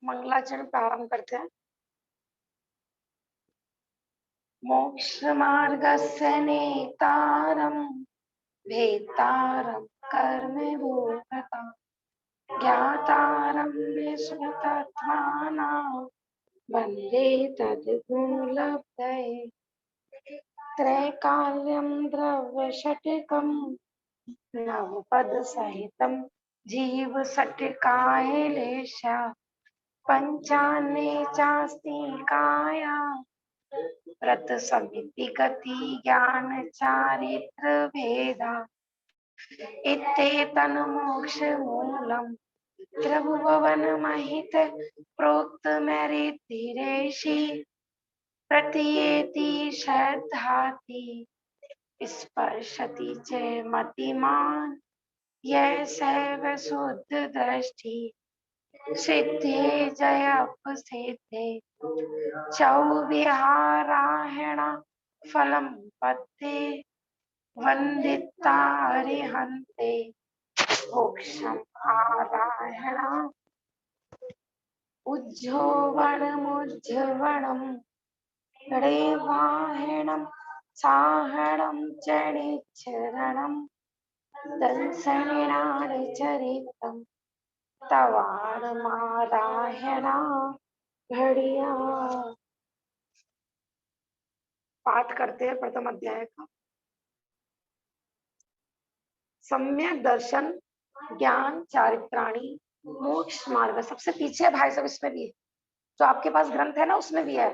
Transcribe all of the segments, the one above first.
मंगलाचरण प्रारंभ करते हैं। मोक्ष मार्गस्य नेतारं भेतारं कर्मभूतता ज्ञातारं विस्मृतात्मानां वन्दे तद्गुणलब्धये त्रैकाल्यं द्रव्यषट्कं नवपदसहितं जीवषट्कायलेशा पंचान्ये चास्तिकाया व्रत समिति गति ज्ञान चारित्र भेदा इत्येतन् मोक्ष मूलम् त्रिभुवन महित प्रोक्त मैरितिरेषि प्रतीयेति श्रद्धाति स्पर्शति च मतिमान् यः सैव शुद्ध दृष्टि सिद्धे जयपसिद्धे चौविहारायण फलं पत्ते वन्दितारिहन्ते मोक्षम् आरायण उज्जोवनमुज्जवणं रेवाहिणं साहणं च निच्चरणं दंसनिनाचरितं तवारमारायणा घड़िया। पाठ करते हैं प्रथम अध्याय का। सम्यक दर्शन ज्ञान चारित्राणी मोक्ष मार्ग सबसे पीछे है भाई, सब इसमें भी है। जो आपके पास ग्रंथ है ना उसमें भी है।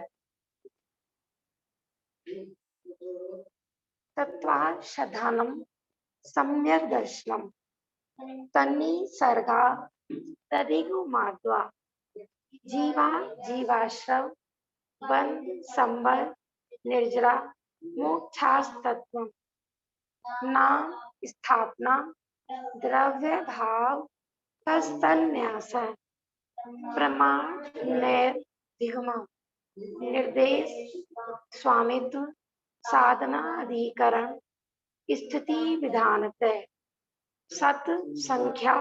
तत्वाशधानम सम्यक दर्शनम तन्नी सर्गा तदिगु माध्वा जीवा जीवाश्रव बंध संबल निर्जरा मोक्षास्तत्व नाम स्थापना द्रव्य भाव तन्यास प्रमाण निर्दिगमा निर्देश स्वामित्व साधना अधिकरण स्थिति विधानतः सत संख्या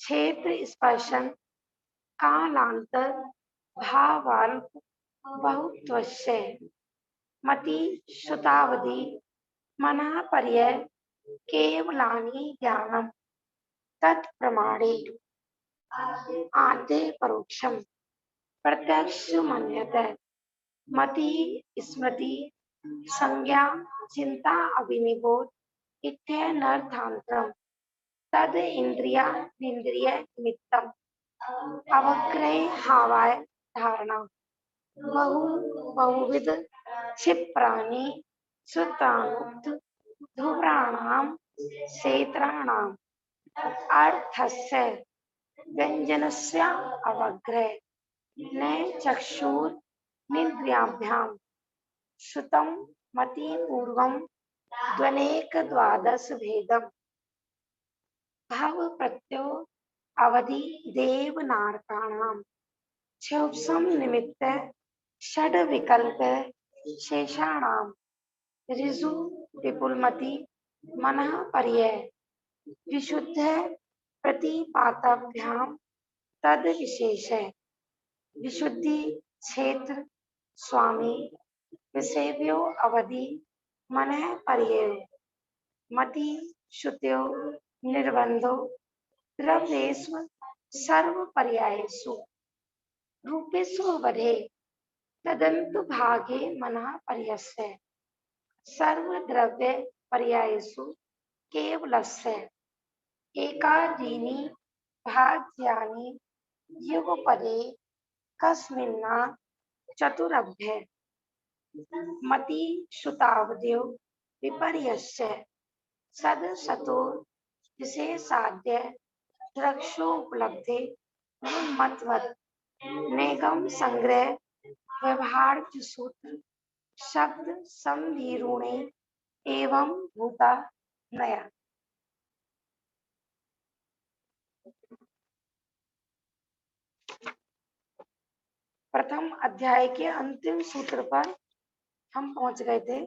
क्षेत्र स्पर्शन कालांतर भावार्थ बहुत्वस्य मति श्रुतावधि मना पर्यय केवलानि ज्ञानम तत्प्रमाणे आद्य परोक्षम प्रत्यक्ष मन्यते मति स्मृति संज्ञा चिंता अभिनिबोध इत्यनर्थांतरम तद इंद्रिया इंद्रिय निमित्तम अवग्रह हावाय धारणा बहुविध क्षिप्राणि श्रुतानुक्त धूम्राणाम क्षेत्राणाम अर्थस्य व्यंजनस्य अवग्रह न चक्षुर निन्द्रियाभ्याम श्रुतम मति पूर्वम द्वनेक द्वादश भेदम भाव प्रत्यो अवधि देवनारकाणाम क्षोभसम निमित्त षड विकल्प शेषाणाम ऋजु विपुलमति मनः पर्यय विशुद्ध प्रतिपाताभ्याम तद विशेष विशुद्धि क्षेत्र स्वामी विषेव्यो अवधि मनः पर्यय मति श्रुत्यो निर्बंधो द्रव्येषु सर्व पर्यायेषु रूपेषु वधे तदन्तु भागे मनः पर्यस्य सर्व द्रव्य पर्यायेषु केवलस्य एकादीनि भाज्यानि युगपदे कस्मिन्ना चतुरभ्य मति श्रुतावद्यो विपर्यस्य सदसतो विशेषाद्य द्रक्षोपलब्धे मतवत् नेगम संग्रह व्यवहार सूत्र शब्द संधिरूणे एवं भूता नया। प्रथम अध्याय के अंतिम सूत्र पर हम पहुंच गए थे।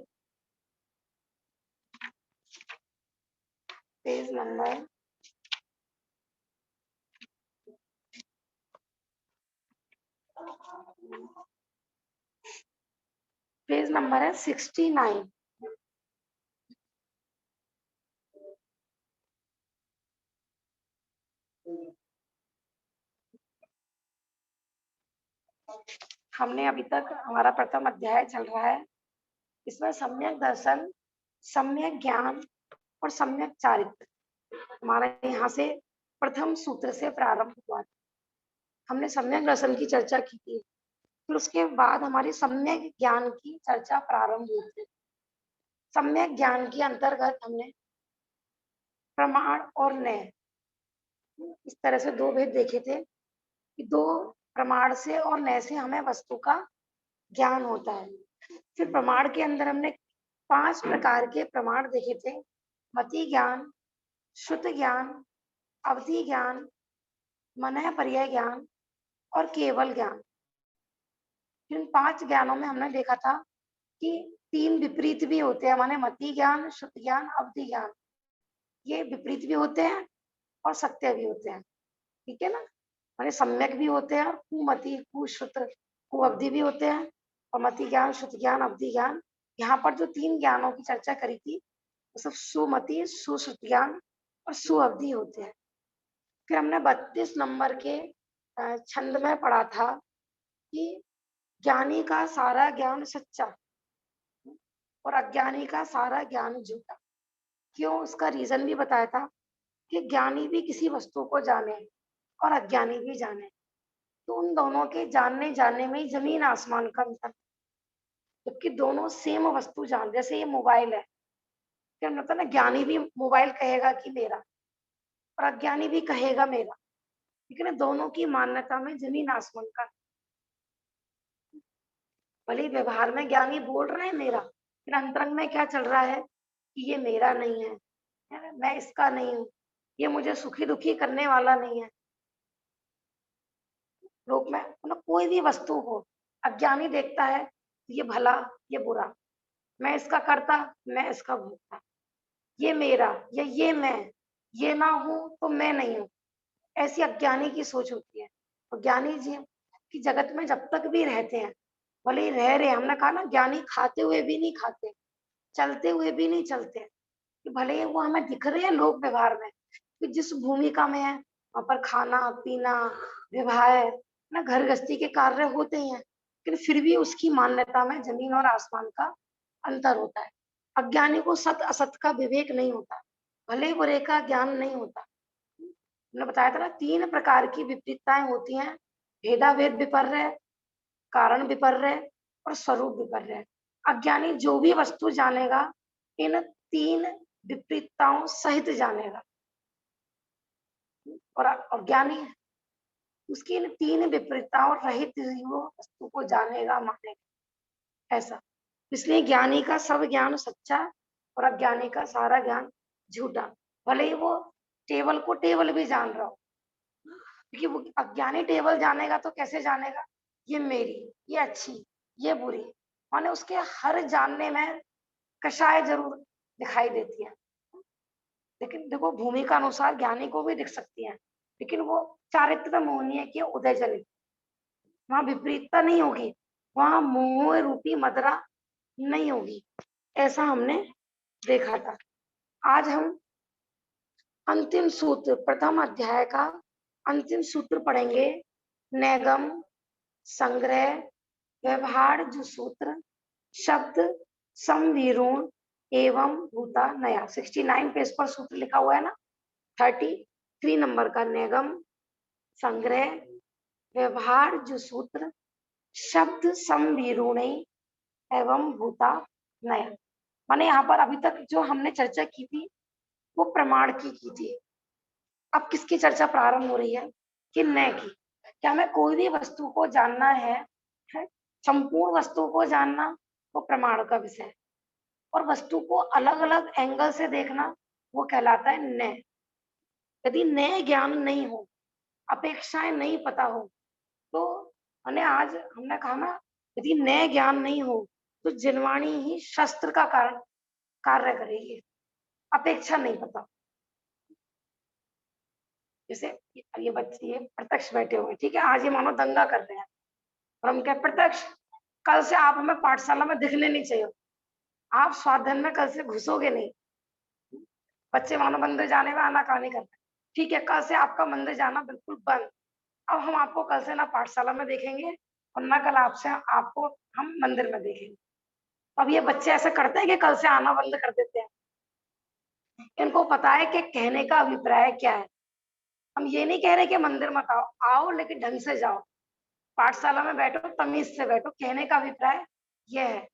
पेज नंबर नंबर है 69। हमने अभी तक हमारा प्रथम अध्याय चल रहा है। इसमें सम्यक दर्शन, सम्यक ज्ञान और सम्यक चारित्र हमारा यहाँ से प्रथम सूत्र से प्रारंभ हुआ। हमने सम्यक दर्शन की चर्चा की थी, फिर उसके बाद हमारी सम्यक ज्ञान की चर्चा प्रारंभ हुई थी। सम्यक ज्ञान के अंतर्गत हमने प्रमाण और न्याय इस तरह से दो भेद देखे थे कि दो प्रमाण से और न्याय से हमें वस्तु का ज्ञान होता है। फिर प्रमाण के अंदर हमने 5 प्रकार के प्रमाण देखे थे: मति ज्ञान, श्रुत ज्ञान, अवधि ज्ञान, मनः पर्याय ज्ञान और केवल ज्ञान। इन 5 ज्ञानों में हमने देखा था कि 3 विपरीत भी होते हैं, माने मति ज्ञान, श्रुत ज्ञान, अवधि ज्ञान। ये विपरीत भी होते हैं और सत्य भी होते हैं, ठीक है ना। माने सम्यक भी होते हैं और कुमति, कुश्रुत, कुअवधि भी होते हैं, और मति ज्ञान, श्रुत ज्ञान, अवधि ज्ञान। यहाँ पर जो 3 ज्ञानों की चर्चा करी थी वो सब सुमति, सुश्रुत ज्ञान और सुअवधि होते हैं। फिर हमने 32 नंबर के छंद में पढ़ा था कि ज्ञानी का सारा ज्ञान सच्चा और अज्ञानी का सारा ज्ञान झूठा। क्यों, उसका रीजन भी बताया था कि ज्ञानी भी किसी वस्तु को जाने और अज्ञानी भी जाने, तो उन दोनों के जानने जाने में जमीन आसमान का अंतर। जबकि दोनों सेम वस्तु जान, जैसे ये मोबाइल है, क्या मतलब ना, ज्ञानी भी मोबाइल कहेगा कि मेरा और अज्ञानी भी कहेगा मेरा, लेकिन दोनों की मान्यता में जमीन आसमान का। भले व्यवहार में ज्ञानी बोल रहे हैं मेरा, लेकिन अंतरंग में क्या चल रहा है कि ये मेरा नहीं है, मैं इसका नहीं हूँ, ये मुझे सुखी दुखी करने वाला नहीं है। लोक में मतलब कोई भी वस्तु हो, अज्ञानी देखता है ये भला ये बुरा, मैं इसका करता, मैं इसका भोगता, ये मेरा या ये मैं, ये ना हूं तो मैं नहीं हूं, ऐसी अज्ञानी की सोच होती है। और ज्ञानी जी की जगत में जब तक भी रहते हैं, भले ही रह रहे, हमने कहा ना, ज्ञानी खाते हुए भी नहीं खाते, चलते हुए भी नहीं चलते, कि भले ही वो हमें दिख रहे हैं लोक व्यवहार में कि जिस भूमिका में है वहां पर खाना पीना विवाह ना घर गृहस्थी के कार्य होते ही हैं, लेकिन फिर भी उसकी मान्यता में जमीन और आसमान का अंतर होता है। अज्ञानी को सत असत का विवेक नहीं होता, भले बुरे का ज्ञान नहीं होता। मैंने बताया था ना, 3 प्रकार की विपरीतताएं होती हैं: भेदाभेद विपर्य, कारण विपर्य और स्वरूप विपर्य। अज्ञानी जो भी वस्तु जानेगा इन 3 विपरीतताओं सहित जानेगा, और ज्ञानी उसकी इन 3 विपरीतताओं रहित ही वो वस्तु को जानेगा, मानेगा, ऐसा। इसलिए ज्ञानी का सब ज्ञान सच्चा और अज्ञानी का सारा ज्ञान झूठा। भले ही वो टेबल को टेबल भी जान रहा हो, क्योंकि वो अज्ञानी टेबल जानेगा तो कैसे जानेगा, ये मेरी, ये अच्छी, ये बुरी, माने उसके हर जानने में कषाय जरूर दिखाई देती है। लेकिन देखो, भूमि का अनुसार ज्ञानी को भी दिख सकती है, लेकिन वो चारित्र मोहनीय के उदय जनित, वहां विपरीतता नहीं होगी, वहां मोह रूपी मदरा नहीं होगी, ऐसा हमने देखा था। आज हम अंतिम सूत्र, प्रथम अध्याय का अंतिम सूत्र पढ़ेंगे: नैगम, संग्रह, व्यवहार जो सूत्र, शब्द, समविरूण एवं भूता नया। 69 पेज पर सूत्र लिखा हुआ है ना, 33 नंबर का। नैगम, संग्रह, व्यवहार जो सूत्र, शब्द, समविरूण एवं भूता नया। माने यहाँ पर अभी तक जो हमने चर्चा की थी वो प्रमाण की थी। अब किसकी चर्चा प्रारंभ हो रही है कि नय की। क्या हमें कोई भी वस्तु को जानना है, संपूर्ण वस्तु को जानना वो प्रमाण का विषय है, और वस्तु को अलग अलग एंगल से देखना वो कहलाता है नय। यदि नय ज्ञान नहीं हो, अपेक्षाएं नहीं पता हो, तो मैंने आज हमने कहा ना, यदि नय ज्ञान नहीं हो तो जिनवाणी ही शस्त्र का कारण कार्य करेगी, अपेक्षा नहीं पता। जैसे ये बच्चे ये प्रत्यक्ष बैठे हुए, ठीक है, आज ये मानो दंगा कर रहे हैं और हम क्या प्रत्यक्ष, कल से आप हमें पाठशाला में दिखने नहीं चाहिए, आप स्वाध्याय में कल से घुसोगे नहीं। बच्चे मानो मंदिर जाने में आनाकानी करते हैं, ठीक है, कल से आपका मंदिर जाना बिल्कुल बंद। अब हम आपको कल से ना पाठशाला में देखेंगे और ना कल आपसे आपको हम मंदिर में देखेंगे। अब ये बच्चे ऐसे करते हैं कि कल से आना बंद कर देते हैं। इनको पता है कि कहने का अभिप्राय क्या है। हम ये नहीं कह रहे कि मंदिर मत आओ, आओ लेकिन ढंग से जाओ, पाठशाला में बैठो, तमीज से बैठो। कहने का अभिप्राय यह है।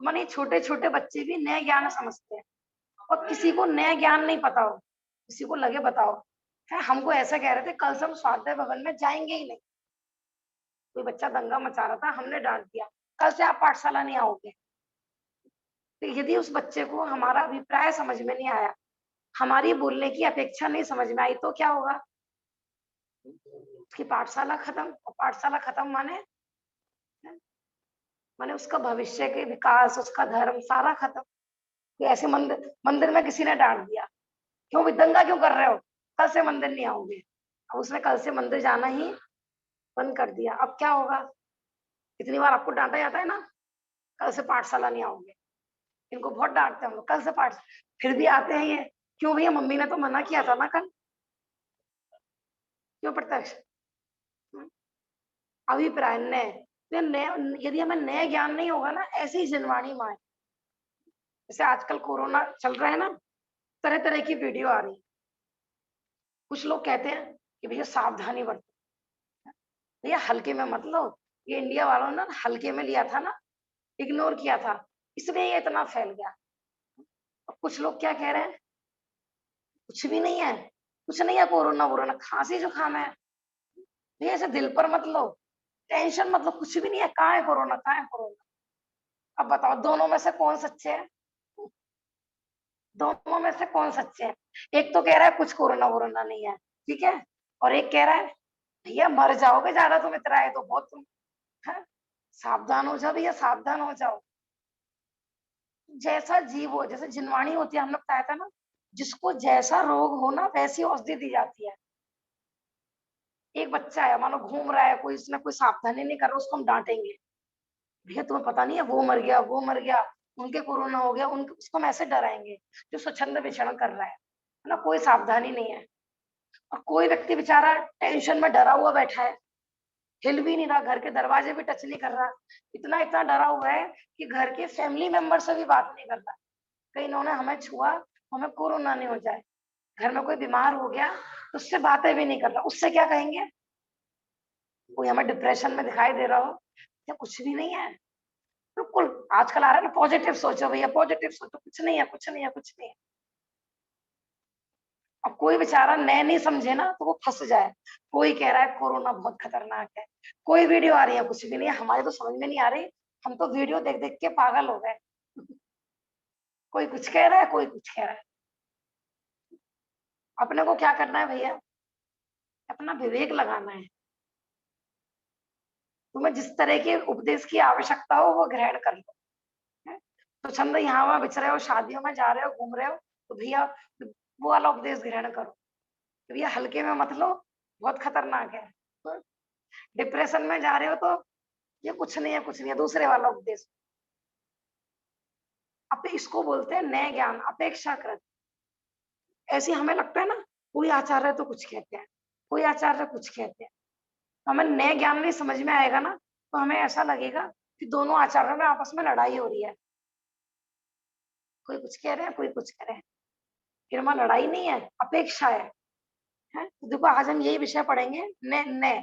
माने छोटे छोटे बच्चे भी नए ज्ञान समझते हैं, और किसी को नया ज्ञान नहीं पता हो, किसी को लगे बताओ है, हमको ऐसा कह रहे थे कल से हम स्वाध्याय भवन में जाएंगे ही नहीं। कोई बच्चा दंगा मचा रहा था, हमने डांट दिया, कल से आप पाठशाला नहीं आओगे। तो यदि उस बच्चे को हमारा अभिप्राय समझ में नहीं आया, हमारी बोलने की अपेक्षा नहीं समझ में आई, तो क्या होगा? उसकी पाठशाला खत्म। और पाठशाला खत्म माने माने उसका भविष्य के विकास, उसका धर्म सारा खत्म। तो ऐसे मंदिर मंदिर में किसी ने डांट दिया, क्यों भी दंगा क्यों कर रहे हो, कल से मंदिर नहीं आओगे। अब उसने कल से मंदिर जाना ही बंद कर दिया। अब क्या होगा? इतनी बार आपको डांटा जाता है ना, कल से पाठशाला नहीं आओगे। इनको बहुत डांटते हैं हम लोग, कल से पाठ, फिर भी आते हैं ये। क्यों भैया, मम्मी ने तो मना किया था ना कल। क्यों प्रत्यक्ष? अभिप्राय नए, तो नए, यदि हमें नया ज्ञान नहीं होगा ना, ऐसे ही जिनवाणी माए। जैसे आजकल कोरोना चल रहा है ना, तरह तरह की वीडियो आ रही है। कुछ लोग कहते हैं कि भैया सावधानी बरतो, भैया हल्के में मत लो। ये इंडिया वालों ने हल्के में लिया था ना, इग्नोर किया था, इसलिए ये इतना फैल गया। और कुछ लोग क्या कह रहे हैं, कुछ भी नहीं है, कुछ नहीं है, कोरोना वोरोना खांसी जुकाम है, भैया ऐसे दिल पर मत लो, टेंशन मत लो, कुछ भी नहीं है, कहाँ है कोरोना, कहाँ है कोरोना। अब बताओ दोनों में से कौन सच्चे है? दोनों में से कौन सच्चे है? एक तो कह रहा है कुछ कोरोना वोरोना नहीं है, ठीक है, और एक कह रहा है भैया मर जाओगे ज्यादा तुम इतना है तो बहुत तुम है? सावधान हो जाओ भैया, सावधान हो जाओ। जैसा जीव हो, जैसे जिनवाणी होती है, हमने बताया था ना, जिसको जैसा रोग हो ना वैसी औषधि दी जाती है। एक बच्चा है, मानो घूम रहा है, कोई इसने कोई सावधानी नहीं कर रहा, उसको हम डांटेंगे, भैया तुम्हें पता नहीं है वो मर गया, वो मर गया, उनके कोरोना हो गया, उनके, उसको हम ऐसे डराएंगे। जो स्वच्छंद विचरण कर रहा है ना, कोई सावधानी नहीं है। और कोई व्यक्ति बेचारा टेंशन में डरा हुआ बैठा है, हिल भी नहीं रहा, घर के दरवाजे भी टच नहीं कर रहा, इतना इतना डरा हुआ है कि घर के फैमिली मेंबर से भी बात नहीं कर रहा। कहीं इन्होंने हमें छुआ, हमें कोरोना नहीं हो जाए। घर में कोई बीमार हो गया तो उससे बातें भी नहीं कर रहा, उससे क्या कहेंगे? कोई हमें डिप्रेशन में दिखाई दे रहा हो, या कुछ भी नहीं है, बिल्कुल आजकल आ रहा है ना, पॉजिटिव सोचो भैया, पॉजिटिव सोचो, कुछ नहीं है, कुछ नहीं है, कुछ नहीं है। अब कोई बेचारा नए नहीं समझे ना तो वो फंस जाए। कोई कह रहा है कोरोना बहुत खतरनाक है, कोई वीडियो आ रही है, कुछ भी नहीं है, हमारे तो समझ में नहीं आ रही, हम तो वीडियो देख देख के पागल हो गए। कोई कुछ कह रहा है, कोई कुछ कह रहा है। अपने को क्या करना है भैया? अपना विवेक लगाना है। तुम्हें जिस तरह के उपदेश की आवश्यकता हो वो ग्रहण कर लो, है? तो छंद यहाँ वहां बिछ रहे हो, शादियों में जा रहे हो, घूम रहे हो, तो भैया वो वाला उपदेश ग्रहण करो, तो भैया हल्के में मत लो, बहुत खतरनाक है। तो डिप्रेशन में जा रहे हो तो ये कुछ नहीं है, कुछ नहीं है, दूसरे वाला उपदेश। अब इसको बोलते हैं नए ज्ञान, अपेक्षाकृत। ऐसे हमें लगता है ना, कोई आचार्य तो कुछ कहते हैं, कोई आचार्य कुछ कहते हैं, तो हमें नए ज्ञान नहीं समझ में आएगा ना, तो हमें ऐसा लगेगा कि दोनों आचार्यों में आपस में लड़ाई हो रही है, कोई कुछ कह रहे हैं, कोई कुछ कह रहे हैं। फिर वहां लड़ाई नहीं है, अपेक्षा है? तो देखो आज हम यही विषय पढ़ेंगे, ने ने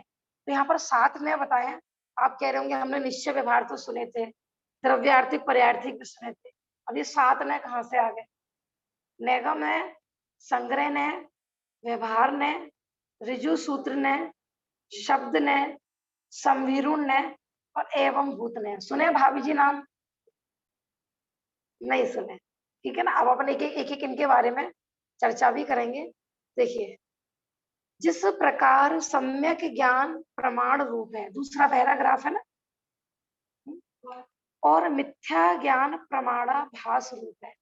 तो यहाँ पर 7 ने बताए हैं। आप कह रहे होंगे हमने निश्चय व्यवहार तो सुने थे, द्रव्यार्थिक पर्यार्थिक भी सुने थे, अब ये 7 ने कहाँ से आ गए? निगम है, संग्रह ने, व्यवहार ने, ऋजु सूत्र ने, शब्द ने, संविरुण ने, और एवं भूत ने। सुने भाभी जी नाम? नहीं सुने, ठीक है ना। अब अपन एक एक इनके बारे में चर्चा भी करेंगे। देखिए, जिस प्रकार सम्यक ज्ञान प्रमाण रूप है, दूसरा पैराग्राफ है ना, और मिथ्या ज्ञान प्रमाणाभास रूप है।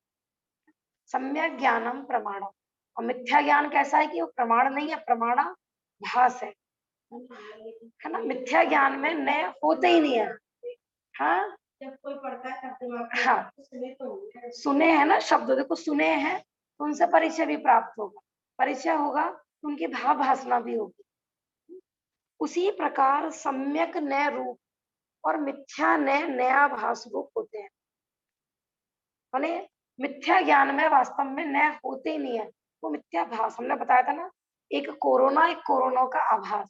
सम्यक ज्ञानम प्रमाणम, और मिथ्या ज्ञान कैसा है कि वो प्रमाण नहीं है, प्रमाणाभास है ना। मिथ्या ज्ञान में नए होते ही नहीं है, हाँ जब कोई पढ़ता है तब दिमाग में हाँ तो सुने तो होंगे। सुने हैं ना शब्द, देखो सुने हैं तो उनसे परिचय भी प्राप्त होगा, परिचय होगा तो उनकी भाव भासना भी होगी। उसी प्रकार सम्यक नए रूप और मिथ्या नए नया भास रूप होते हैं। माने मिथ्या ज्ञान में वास्तव में नए होते ही नहीं है, वो मिथ्या भास। हमने बताया था ना, एक कोरोना, एक कोरोना का आभास।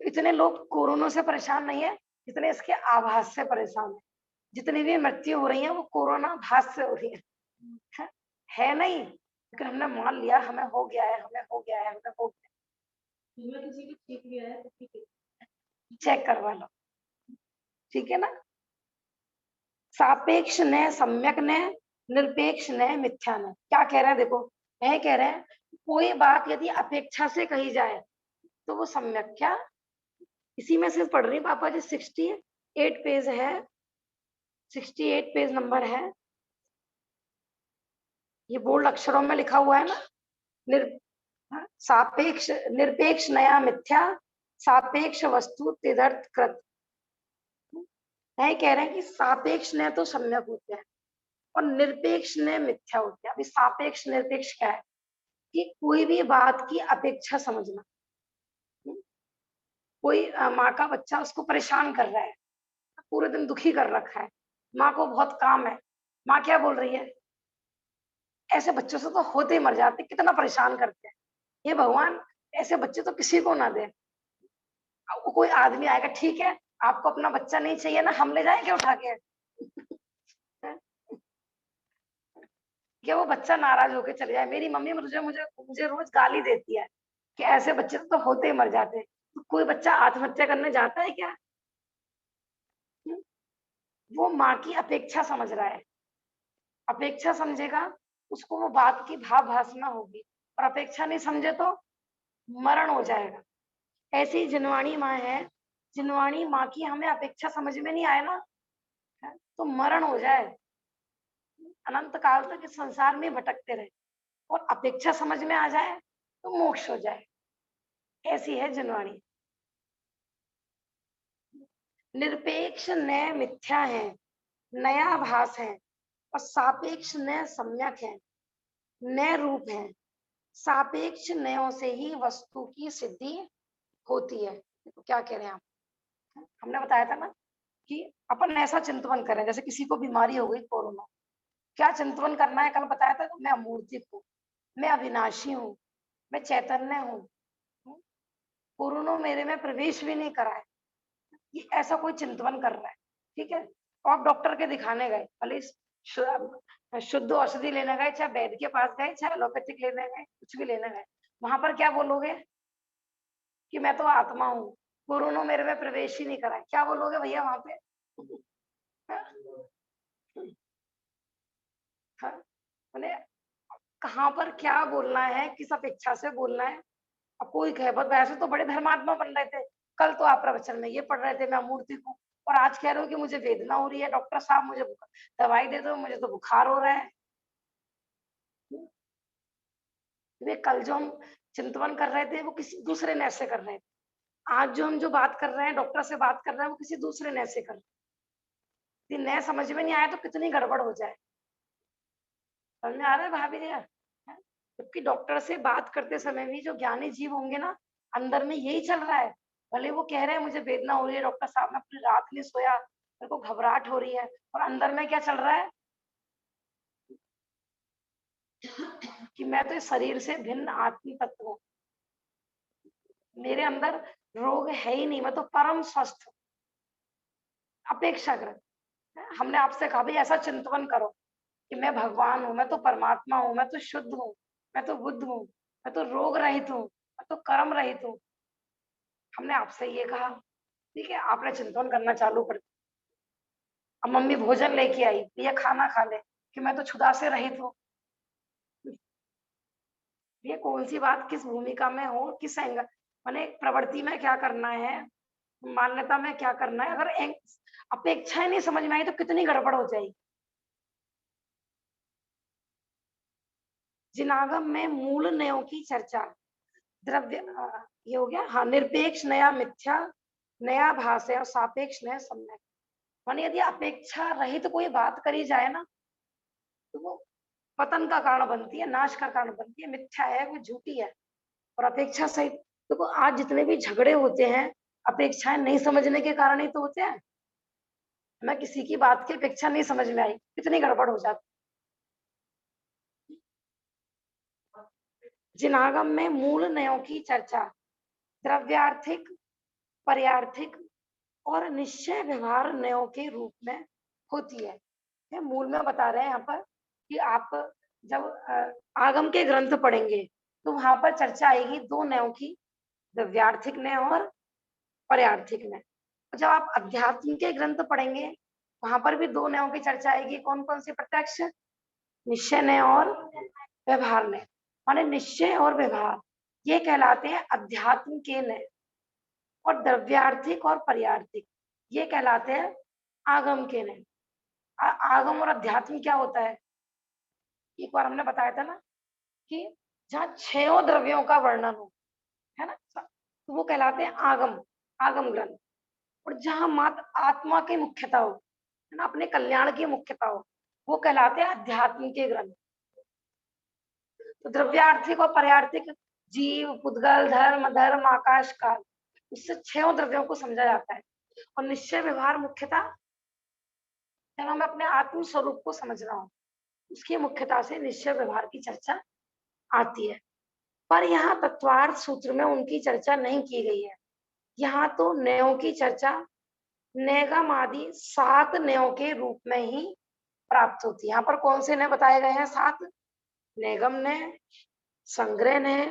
इतने लोग कोरोना से परेशान नहीं है जितने इसके आभास से परेशान है। जितनी भी मृत्यु हो रही है वो कोरोना भास से हो रही है नहीं, लेकिन हमने मान लिया हमें हो गया है, हमें हो गया है, हमें हो गया तुम्हें किसी की ठीक भी है तो ठीक है। है, चेक करवा लो, ठीक है ना। सापेक्ष ने, सम्यक ने, निरपेक्ष ने, मिथ्या ने। क्या कह रहे हैं देखो, यह कह रहे हैं कोई बात यदि अपेक्षा से कही जाए तो वो सम्यक, क्या इसी में से पढ़ रही पापा जी, 68 पेज है, 68 पेज नंबर है, ये बोल्ड अक्षरों में लिखा हुआ है ना। निर सापेक्ष निरपेक्ष नया मिथ्या, सापेक्ष वस्तु तिदर्थ कृत। यह कह रहे हैं कि सापेक्ष ने तो सम्यक होते हैं और निरपेक्ष ने मिथ्या होते हैं। अभी सापेक्ष निरपेक्ष क्या है कि कोई भी बात की अपेक्षा समझना। कोई माँ का बच्चा उसको परेशान कर रहा है, पूरे दिन दुखी कर रखा है, माँ को बहुत काम है, माँ क्या बोल रही है, ऐसे बच्चों से तो होते ही मर जाते, कितना परेशान करते हैं, हे भगवान ऐसे बच्चे तो किसी को ना दे। अब कोई आदमी आएगा, ठीक है आपको अपना बच्चा नहीं चाहिए ना, हम ले जाएंगे उठा के। क्या वो बच्चा नाराज होकर चले जाए, मेरी मम्मी मुझे मुझे मुझे रोज गाली देती है कि ऐसे बच्चे तो होते ही मर जाते हैं। तो कोई बच्चा आत्महत्या करने जाता है क्या? वो माँ की अपेक्षा समझ रहा है, अपेक्षा समझेगा उसको वो बात की भाव भासना होगी, और अपेक्षा नहीं समझे तो मरण हो जाएगा। ऐसी जिनवाणी माँ है, जिनवाणी माँ की हमें अपेक्षा समझ में नहीं आए ना, तो मरण हो जाए, अनंत काल तक इस संसार में भटकते रहे। और अपेक्षा समझ में आ जाए तो मोक्ष हो जाए, ऐसी है जिनवाणी। निरपेक्ष नए मिथ्या है, नया भास है, और सापेक्ष नए सम्यक है, नए रूप है। सापेक्ष नयों से ही वस्तु की सिद्धि होती है। तो क्या कह रहे हैं आप, हमने बताया था ना कि अपन ऐसा चिंतन करें, जैसे किसी को बीमारी हो गई कोरोना, क्या चिंतन करना है, कल बताया था मैं अमूर्तिक हूँ, मैं अविनाशी हूँ, मैं चैतन्य हूँ, कोरोना मेरे में प्रवेश भी नहीं करा है, ये ऐसा कोई चिंतन कर रहा है, ठीक है। तो आप डॉक्टर के दिखाने गए, भले शुद्ध औषधि लेने गए, चाहे वैद्य के पास गए, चाहे एलोपैथिक लेने गए, कुछ भी लेने गए, वहां पर क्या बोलोगे कि मैं तो आत्मा हूँ, कोरोना मेरे में प्रवेश ही नहीं करा है, क्या बोलोगे भैया वहां पे? हाँ, मैंने कहाँ पर क्या बोलना है, किस अपेक्षा से बोलना है। अब कोई कहे बहुत वैसे तो बड़े धर्मात्मा बन रहे थे, कल तो आप प्रवचन में ये पढ़ रहे थे मैं मूर्ति हूँ, और आज कह रहे हो कि मुझे वेदना हो रही है, डॉक्टर साहब मुझे दवाई दे दो, मुझे तो बुखार हो रहा है। वे कल जो हम चिंतन कर रहे थे वो किसी दूसरे ने से कर रहे थे, आज जो हम जो बात कर रहे हैं, डॉक्टर से बात कर रहे हैं, वो किसी दूसरे ने से कर रहे हैं। नए समझ में नहीं आया तो कितनी गड़बड़ हो जाए। समझ में आ रहा है भाभी जी? जबकि डॉक्टर से बात करते समय भी जो ज्ञानी जीव होंगे ना, अंदर में यही चल रहा है। भले वो कह रहे हैं मुझे वेदना हो रही है, डॉक्टर साहब मैं पूरी रात नहीं सोया, मेरे को घबराहट हो रही है, और अंदर में क्या चल रहा है कि मैं तो इस शरीर से भिन्न आत्म तत्व हूँ, मेरे अंदर रोग है ही नहीं, मैं तो परम स्वस्थ हूँ। अपेक्षाकृत हमने आपसे कहा भाई ऐसा चिंतन करो कि मैं भगवान हूँ, मैं तो परमात्मा हूँ, मैं तो शुद्ध हूँ, मैं तो बुद्ध हूँ, मैं तो रोग रहित हूँ, मैं तो कर्म रहित हूँ। हमने आपसे ये कहा, ठीक है, आपने चिंतन करना चालू कर दिया। अब मम्मी भोजन लेके आई, ये खाना खा ले, कि मैं तो क्षुधा से रहित हूँ। ये कौन सी बात, किस भूमिका में हो, किस एंगल, मैंने प्रवृत्ति में क्या करना है, मान्यता में क्या करना है, अगर अपेक्षाएं नहीं समझ में आई तो कितनी गड़बड़ हो जाएगी। जिनागम में मूल नयों की चर्चा, द्रव्य ये हो गया, हाँ, निरपेक्ष नया मिथ्या, नया भाष्य और सापेक्ष नया सम्यक। माने यदि अपेक्षा रहित कोई बात करी जाए ना, तो वो पतन का कारण बनती है, नाश का कारण बनती है, मिथ्या है, वो झूठी है। और अपेक्षा सहित देखो, आज जितने भी झगड़े होते हैं, अपेक्षाएं नहीं समझने के कारण ही तो होते हैं। हमें किसी की बात की अपेक्षा नहीं समझ में आई, कितनी गड़बड़ हो जाती। जिनागम में मूल नयों की चर्चा द्रव्यार्थिक, पर्यार्थिक और निश्चय व्यवहार नयों के रूप में होती है। ये मूल में बता रहे हैं यहाँ पर कि आप जब आगम के ग्रंथ पढ़ेंगे तो वहां पर चर्चा आएगी दो नयों की, द्रव्यार्थिक नय और पर्यार्थिक नय। जब आप अध्यात्म के ग्रंथ पढ़ेंगे वहां पर भी दो नयों की चर्चा आएगी। कौन कौन सी? प्रत्यक्ष निश्चय नय और व्यवहार नय। माने निश्चय और व्यवहार ये कहलाते हैं अध्यात्म के नय, और द्रव्यार्थिक और पर्यार्थिक ये कहलाते हैं आगम के नय। आगम और अध्यात्म क्या होता है? एक बार हमने बताया था ना कि जहाँ छयों द्रव्यों का वर्णन हो, है ना, तो वो कहलाते हैं आगम, आगम ग्रंथ। और जहाँ मात्र आत्मा की मुख्यता हो, है ना, अपने कल्याण की मुख्यता हो, वो कहलाते हैं अध्यात्म के ग्रंथ। तो द्रव्यार्थिक और पर्यार्थिक जीव, पुद्गल, धर्म, धर्म, आकाश, काल, उससे छयों द्रव्यों को समझा जाता है। और निश्चय व्यवहार मुख्यता जब मैं अपने आत्म स्वरूप को समझ रहा हूँ, उसकी मुख्यता से निश्चय व्यवहार की चर्चा आती है। पर यहाँ तत्वार्थ सूत्र में उनकी चर्चा नहीं की गई है। यहाँ तो नयों की चर्चा नेगम आदि 7 नयों के रूप में ही प्राप्त होती है। यहाँ पर कौन से नय बताए गए हैं? 7। नेगम नय, संग्रह नय,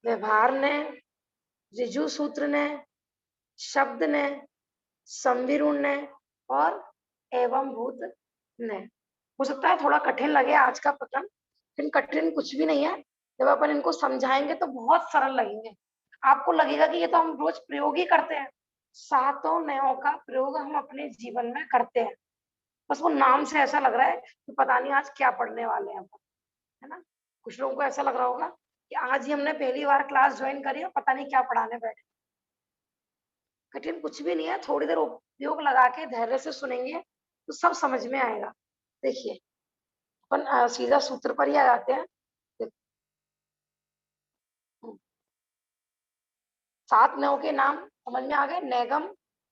व्यवहार नय, ऋजु सूत्र नय, शब्द नय, संविरूढ़ नय और एवं भूत नय। हो सकता है थोड़ा कठिन लगे आज का प्रकरण, लेकिन कठिन कुछ भी नहीं है। जब अपन इनको समझाएंगे तो बहुत सरल लगेंगे। आपको लगेगा कि ये तो हम रोज प्रयोग ही करते हैं। 7 नयों का प्रयोग हम अपने जीवन में करते हैं, बस वो नाम से ऐसा लग रहा है कि पता नहीं आज क्या पढ़ने वाले हैं अपन, है ना। कुछ लोगों को ऐसा लग रहा होगा कि आज ही हमने पहली बार क्लास ज्वाइन करी है, पता नहीं क्या पढ़ाने बैठे। कठिन कुछ भी नहीं है, थोड़ी देर उपयोग लगा के धैर्य से सुनेंगे तो सब समझ में आएगा। देखिए अपन सीधा सूत्र पर ही आ जाते हैं। 7 नयों के नाम समझ में आ गए। नेगम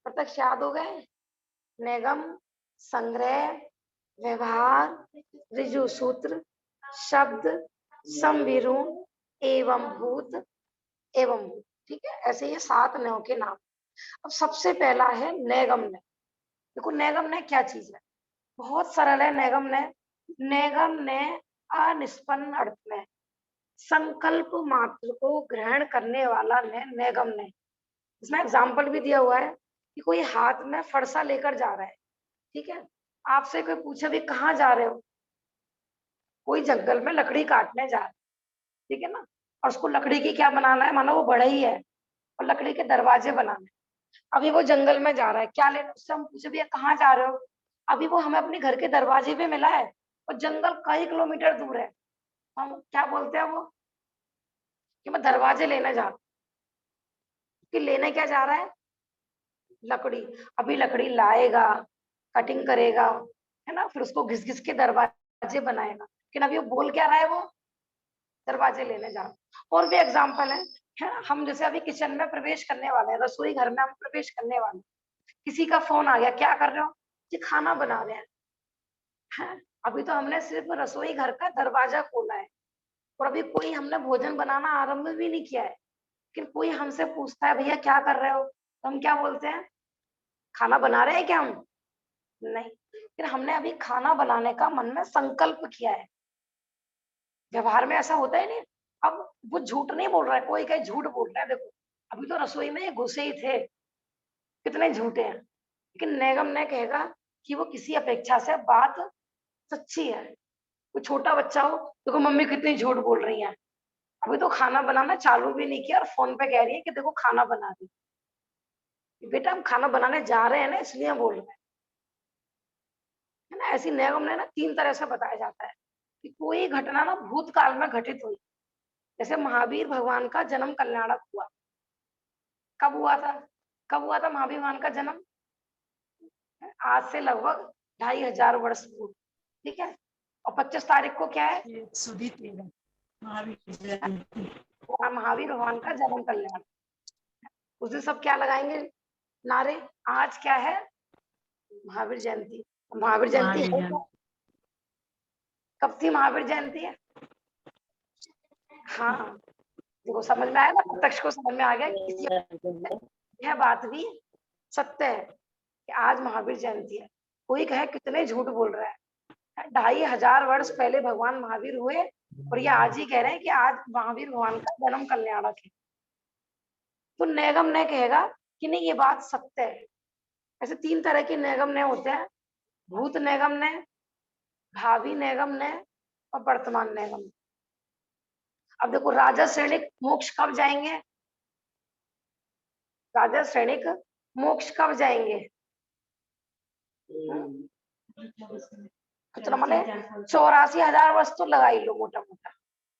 प्रत्यक्ष याद हो गए। नेगम, संग्रह, व्यवहार, ऋजु सूत्र, शब्द, संविरूढ़, एवं भूत, एवं भूत। ठीक है, ऐसे ये 7 नयों के नाम। अब सबसे पहला है नेगम नय। देखो नेगम नय क्या चीज है, बहुत सरल है। नेगम नय, नेगम नय अनिष्पन्न अर्थ में संकल्प मात्र को ग्रहण करने वाला नय नेगम नय। इसमें एग्जाम्पल भी दिया हुआ है कि कोई हाथ में फरसा लेकर जा रहा है, ठीक है, आपसे कोई पूछे भी कहाँ जा रहे हो, कोई जंगल में लकड़ी काटने जा रहा है, ठीक है ना, और उसको लकड़ी की क्या बनाना है, मानो वो बढ़ई है और लकड़ी के दरवाजे बनाने। अभी वो जंगल में जा रहा है, क्या लेना, उससे हम पूछे भैया कहाँ जा रहे हो, अभी वो हमें अपने घर के दरवाजे पे मिला है और जंगल कई किलोमीटर दूर है। हम क्या बोलते हैं वो कि मैं दरवाजे लेने जा रहा हूँ। कि लेने क्या जा रहा है? लकड़ी। अभी लकड़ी लाएगा, कटिंग करेगा, है ना, फिर उसको घिस घिस के दरवाजे बनाएगा। लेकिन अभी वो बोल क्या रहा है? वो दरवाजे लेने जा रहा है। और भी एग्जाम्पल है ना, हम जैसे अभी किचन में प्रवेश करने वाले हैं, रसोई घर में हम प्रवेश करने वाले हैं, किसी का फोन आ गया, क्या कर रहे हो जी? खाना बना रहे हैं। अभी तो हमने सिर्फ रसोई घर का दरवाजा खोला है और अभी कोई हमने भोजन बनाना आरंभ भी नहीं किया है, लेकिन कोई हमसे पूछता है भैया क्या कर रहे हो, तो हम क्या बोलते हैं? खाना बना रहे हैं क्या हम? नहीं, फिर हमने अभी खाना बनाने का मन में संकल्प किया है। व्यवहार में ऐसा होता है नहीं। अब वो झूठ नहीं बोल रहा है, कोई कहीं झूठ बोल रहा है, देखो अभी तो रसोई में घुसे ही थे, कितने झूठे हैं। लेकिन नेगम ने कहेगा कि वो किसी अपेक्षा से बात सच्ची है। कोई छोटा बच्चा हो, देखो मम्मी कितनी झूठ बोल रही है, अभी तो खाना बनाना चालू भी नहीं किया और फोन पे कह रही है कि देखो खाना बना दी। बेटा हम खाना बनाने जा रहे हैं ना, इसलिए बोल रहे हैं, है ना। ऐसी नियम में ना 3 तरह से बताया जाता है कि कोई घटना ना भूतकाल में घटित हुई। जैसे महावीर भगवान का जन्म कल्याणक हुआ। कब हुआ था? कब हुआ था महावीर भगवान का जन्म? आज से लगभग 2500 वर्ष पूर्व, ठीक है। और 25 तारीख को क्या है? 113 महावीर जयंती। महावीर भगवान का जन्म कल्याण। उस दिन सब क्या लगाएंगे नारे? आज क्या है? महावीर जयंती। महावीर जयंती है क्या? कब थी महावीर जयंती? है हाँ, देखो समझ में आया ना, प्रत्यक्ष को समझ में आ गया कि यह बात भी सत्य है कि आज महावीर जयंती है। कोई कहे कितने झूठ बोल रहा है, 2500 वर्ष पहले भगवान महावीर हुए और ये आज ही कह रहे हैं कि आज महावीर भगवान का जन्म कल्याणक है। तो नैगम ने कहेगा कि नहीं, ये बात सत्य है। ऐसे 3 तरह के नैगम ने होते हैं, भूत नैगम ने, भावी नैगम ने और वर्तमान नैगम ने। अब देखो, राजा श्रेणिक मोक्ष कब जाएंगे? राजा श्रेणिक मोक्ष कब जाएंगे? कितना माने 84,000 वर्ष तो लगा ही लो मोटा मोटा,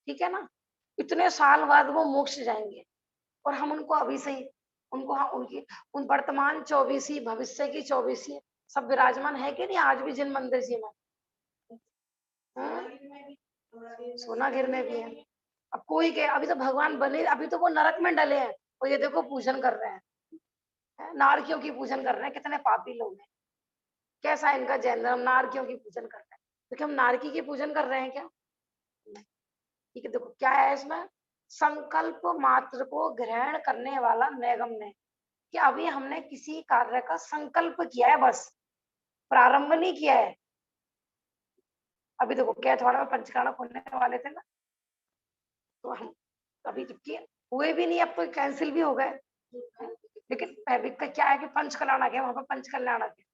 ठीक है ना। इतने साल बाद वो मोक्ष जाएंगे और हम उनको अभी से ही उनको उनकी उन वर्तमान 24 भविष्य की 24 सब विराजमान है कि नहीं आज भी जिन मंदिर जी में? सोनागिर में भी है। अब कोई के अभी तो भगवान बने, अभी तो वो नरक में डले हैं और ये देखो पूजन कर रहे हैं, नारकियों की पूजन कर रहे हैं। कितने पापी लोग हैं, कैसा इनका जैन धर्म, नारकियों की पूजन कर रहे हैं। तो क्या हम नारकी की पूजन कर रहे हैं क्या? ठीक है, देखो क्या है इसमें, संकल्प मात्र को ग्रहण करने वाला नैगम ने, कि अभी हमने किसी कार्य का संकल्प किया है, बस प्रारंभ नहीं किया है। अभी देखो कैथवाड़ा में पंचकाणक होने वाले थे ना, तो हम अभी जबकि हुए भी नहीं, अब तो कैंसिल भी हो गए। लेकिन अभी का क्या है कि पंच कल्याणक है, वहां पर पंच कल्याणक है।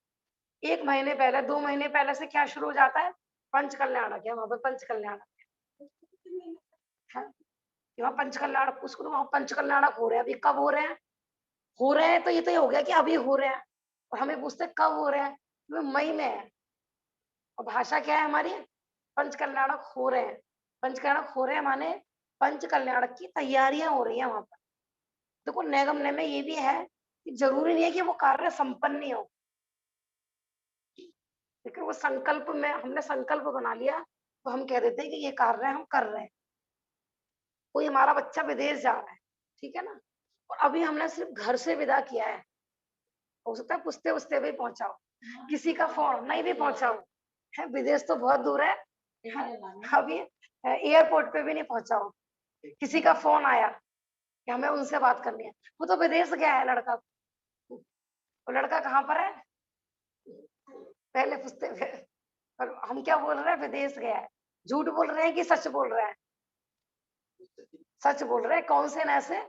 1 महीने पहले 2 महीने पहले से क्या शुरू हो जाता है? पंच कल्याणक है, वहां पर पंच कल्याणक है। वहाँ पंच कल्याणक, उसको वहां पंच कल्याणक हो रहे हैं। अभी कब हो रहे हैं? हो रहे हैं तो ये तो हो गया कि अभी हो रहे हैं, और हमें पूछते कब हो रहे हैं? मई में है। और भाषा क्या है हमारी? पंच कल्याणक हो रहे हैं। पंच कल्याणक हो रहे हैं माने पंच कल्याणक की तैयारियां हो रही है वहां पर। देखो नैगम ने में ये भी है कि जरूरी नहीं है कि वो कार्य संपन्न ही हो, लेकिन वो संकल्प में हमने संकल्प बना लिया तो हम कह देते हैं कि ये कार्य हम कर रहे हैं। कोई हमारा बच्चा विदेश जा रहा है, ठीक है ना, और अभी हमने सिर्फ घर से विदा किया है, हो सकता है पूछते पूछते भी पहुंचाओ, किसी का फोन नहीं भी पहुंचाओ है, विदेश तो बहुत दूर है, अभी एयरपोर्ट पे भी नहीं पहुंचाओ, किसी का फोन आया कि हमें उनसे बात करनी है, वो तो विदेश गया है लड़का, वो लड़का कहाँ पर है पहले पूछते थे। और हम क्या बोल रहे हैं? विदेश गया है। झूठ बोल रहे हैं कि सच बोल रहे हैं? सच बोल रहे हैं। कौन से नय से?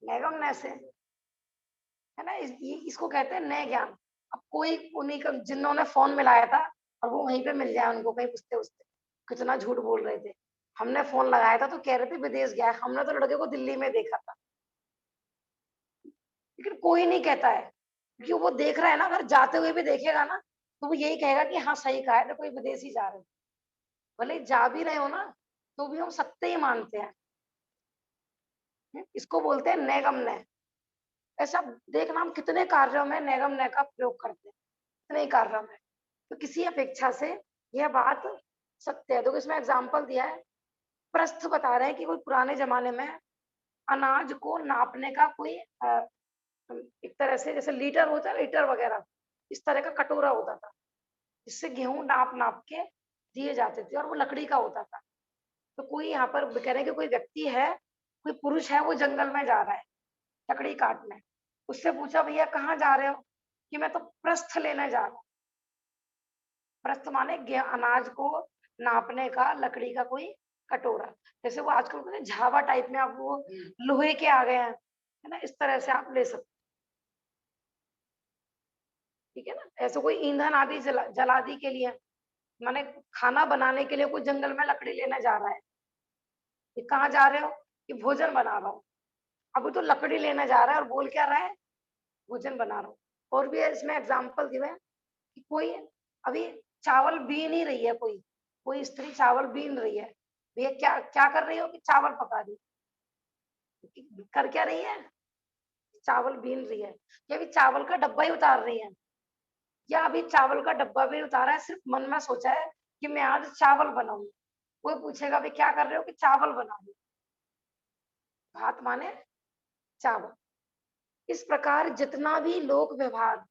नैगम नय से, है ना। इसको कहते हैं नय ज्ञान। अब कोई उन्हीं का जिन्होंने फोन मिलाया था और वो वहीं पे मिल जाए उनको कहीं पूछते पूछते कितना झूठ बोल रहे थे। हमने फोन लगाया था तो कह रहे थे विदेश गया है, हमने तो लड़के को दिल्ली में देखा था। लेकिन कोई नहीं कहता है क्योंकि वो देख रहा है ना, अगर जाते हुए भी देखेगा ना तो वो यही कहेगा कि हाँ सही कहा है, तो कोई विदेश ही जा रहे हो। भले जा भी रहे हो ना तो भी हम सत्य ही मानते हैं। इसको बोलते हैं नैगम नय। ऐसा देखना हम कितने कार्यों में नैगम नय का प्रयोग करते हैं, कितने ही कार्यों में। तो किसी अपेक्षा से यह बात सत्य है। तो इसमें एग्जाम्पल दिया है, प्रस्थ बता रहे हैं कि कोई पुराने जमाने में अनाज को नापने का कोई एक तरह से जैसे लीटर होता है, लीटर वगैरह इस तरह का कटोरा होता था, जिससे गेहूं नाप नाप के दिए जाते थे और वो लकड़ी का होता था। तो कोई यहाँ पर कह रहे हैं कि कोई व्यक्ति है, कोई पुरुष है, वो जंगल में जा रहा है लकड़ी काटने। उससे पूछा भैया कहाँ जा रहे हो? कि मैं तो प्रस्थ लेने जा रहा हूँ। प्रस्थ माने अनाज को नापने का लकड़ी का कोई कटोरा। जैसे वो आजकल कहते हैं झावा टाइप में, आप वो लोहे के आ गए हैं, है ना, इस तरह से आप ले सकते, ठीक है ना। ऐसे कोई ईंधन आदि जलादि के लिए, माने खाना बनाने के लिए कोई जंगल में लकड़ी लेने जा रहा है। ये कहाँ जा रहे हो? कि भोजन बना रहा हूँ। अभी तो लकड़ी लेने जा रहा है और बोल क्या रहा है? भोजन बना रहा हूँ। और भी इसमें एग्जाम्पल दिए हैं कि कोई अभी चावल बीन ही रही है, कोई कोई स्त्री चावल बीन रही है। भैया क्या क्या कर रही हो? कि चावल पका रही। कर क्या रही है? चावल बीन रही है। ये भी चावल का डब्बा ही उतार रही है, या अभी चावल का डब्बा भी उतारा है, सिर्फ मन में सोचा है कि मैं आज चावल बनाऊं, वो पूछेगा भी क्या कर रहे हो, कि चावल बना रही। भात माने चावल। इस प्रकार जितना भी लोक व्यवहार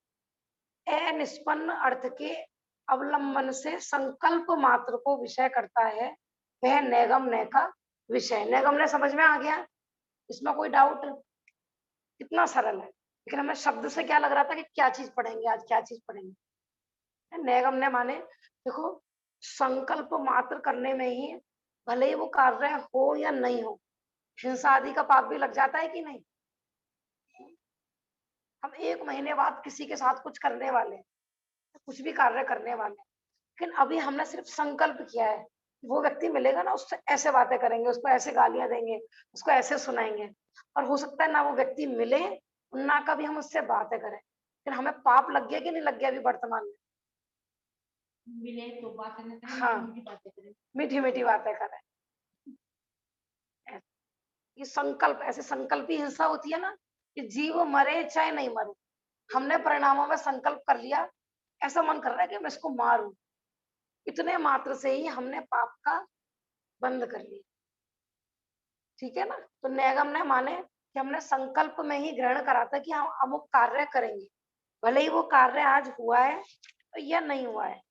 अनिष्पन्न अर्थ के अवलंबन से संकल्प मात्र को विषय करता है, वह नैगम नय का विषय। नैगम नय समझ में आ गया, इसमें कोई डाउट? कितना सरल है। लेकिन हमें शब्द से क्या लग रहा था कि क्या चीज पढ़ेंगे आज, क्या चीज पढ़ेंगे। नैगम नय माने देखो, संकल्प मात्र करने में ही भले ही वो कार्य हो या नहीं हो, हिंसा आदि का पाप भी लग जाता है कि नहीं। हम 1 महीने बाद किसी के साथ कुछ करने वाले हैं, कुछ भी कार्य करने वाले हैं, लेकिन अभी हमने सिर्फ संकल्प किया है, वो व्यक्ति मिलेगा ना, उससे ऐसे बातें करेंगे, उसको ऐसे गालियां देंगे, उसको ऐसे सुनाएंगे, और हो सकता है ना वो व्यक्ति मिले, ना कभी हम उससे बातें करें, लेकिन हमें पाप लग गया कि नहीं लग गया अभी वर्तमान में? मिले तो बातें न करें, हाँ, मीठी बातें करें। मीठी मीठी बातें करें। ये संकल्प, ऐसे संकल्पी हिंसा होती है ना, कि जीव मरे चाहे नहीं मरे, हमने परिणामों में संकल्प कर लिया, ऐसा मन कर रहा है कि मैं इसको मारूं, इतने मात्र से ही हमने पाप का बंद कर लिया। ठीक है ना। तो नैगम ने माने कि हमने संकल्प में ही ग्रहण करा था कि हम अमुक कार्य करेंगे, भले ही वो कार्य आज हुआ है या नहीं हुआ है,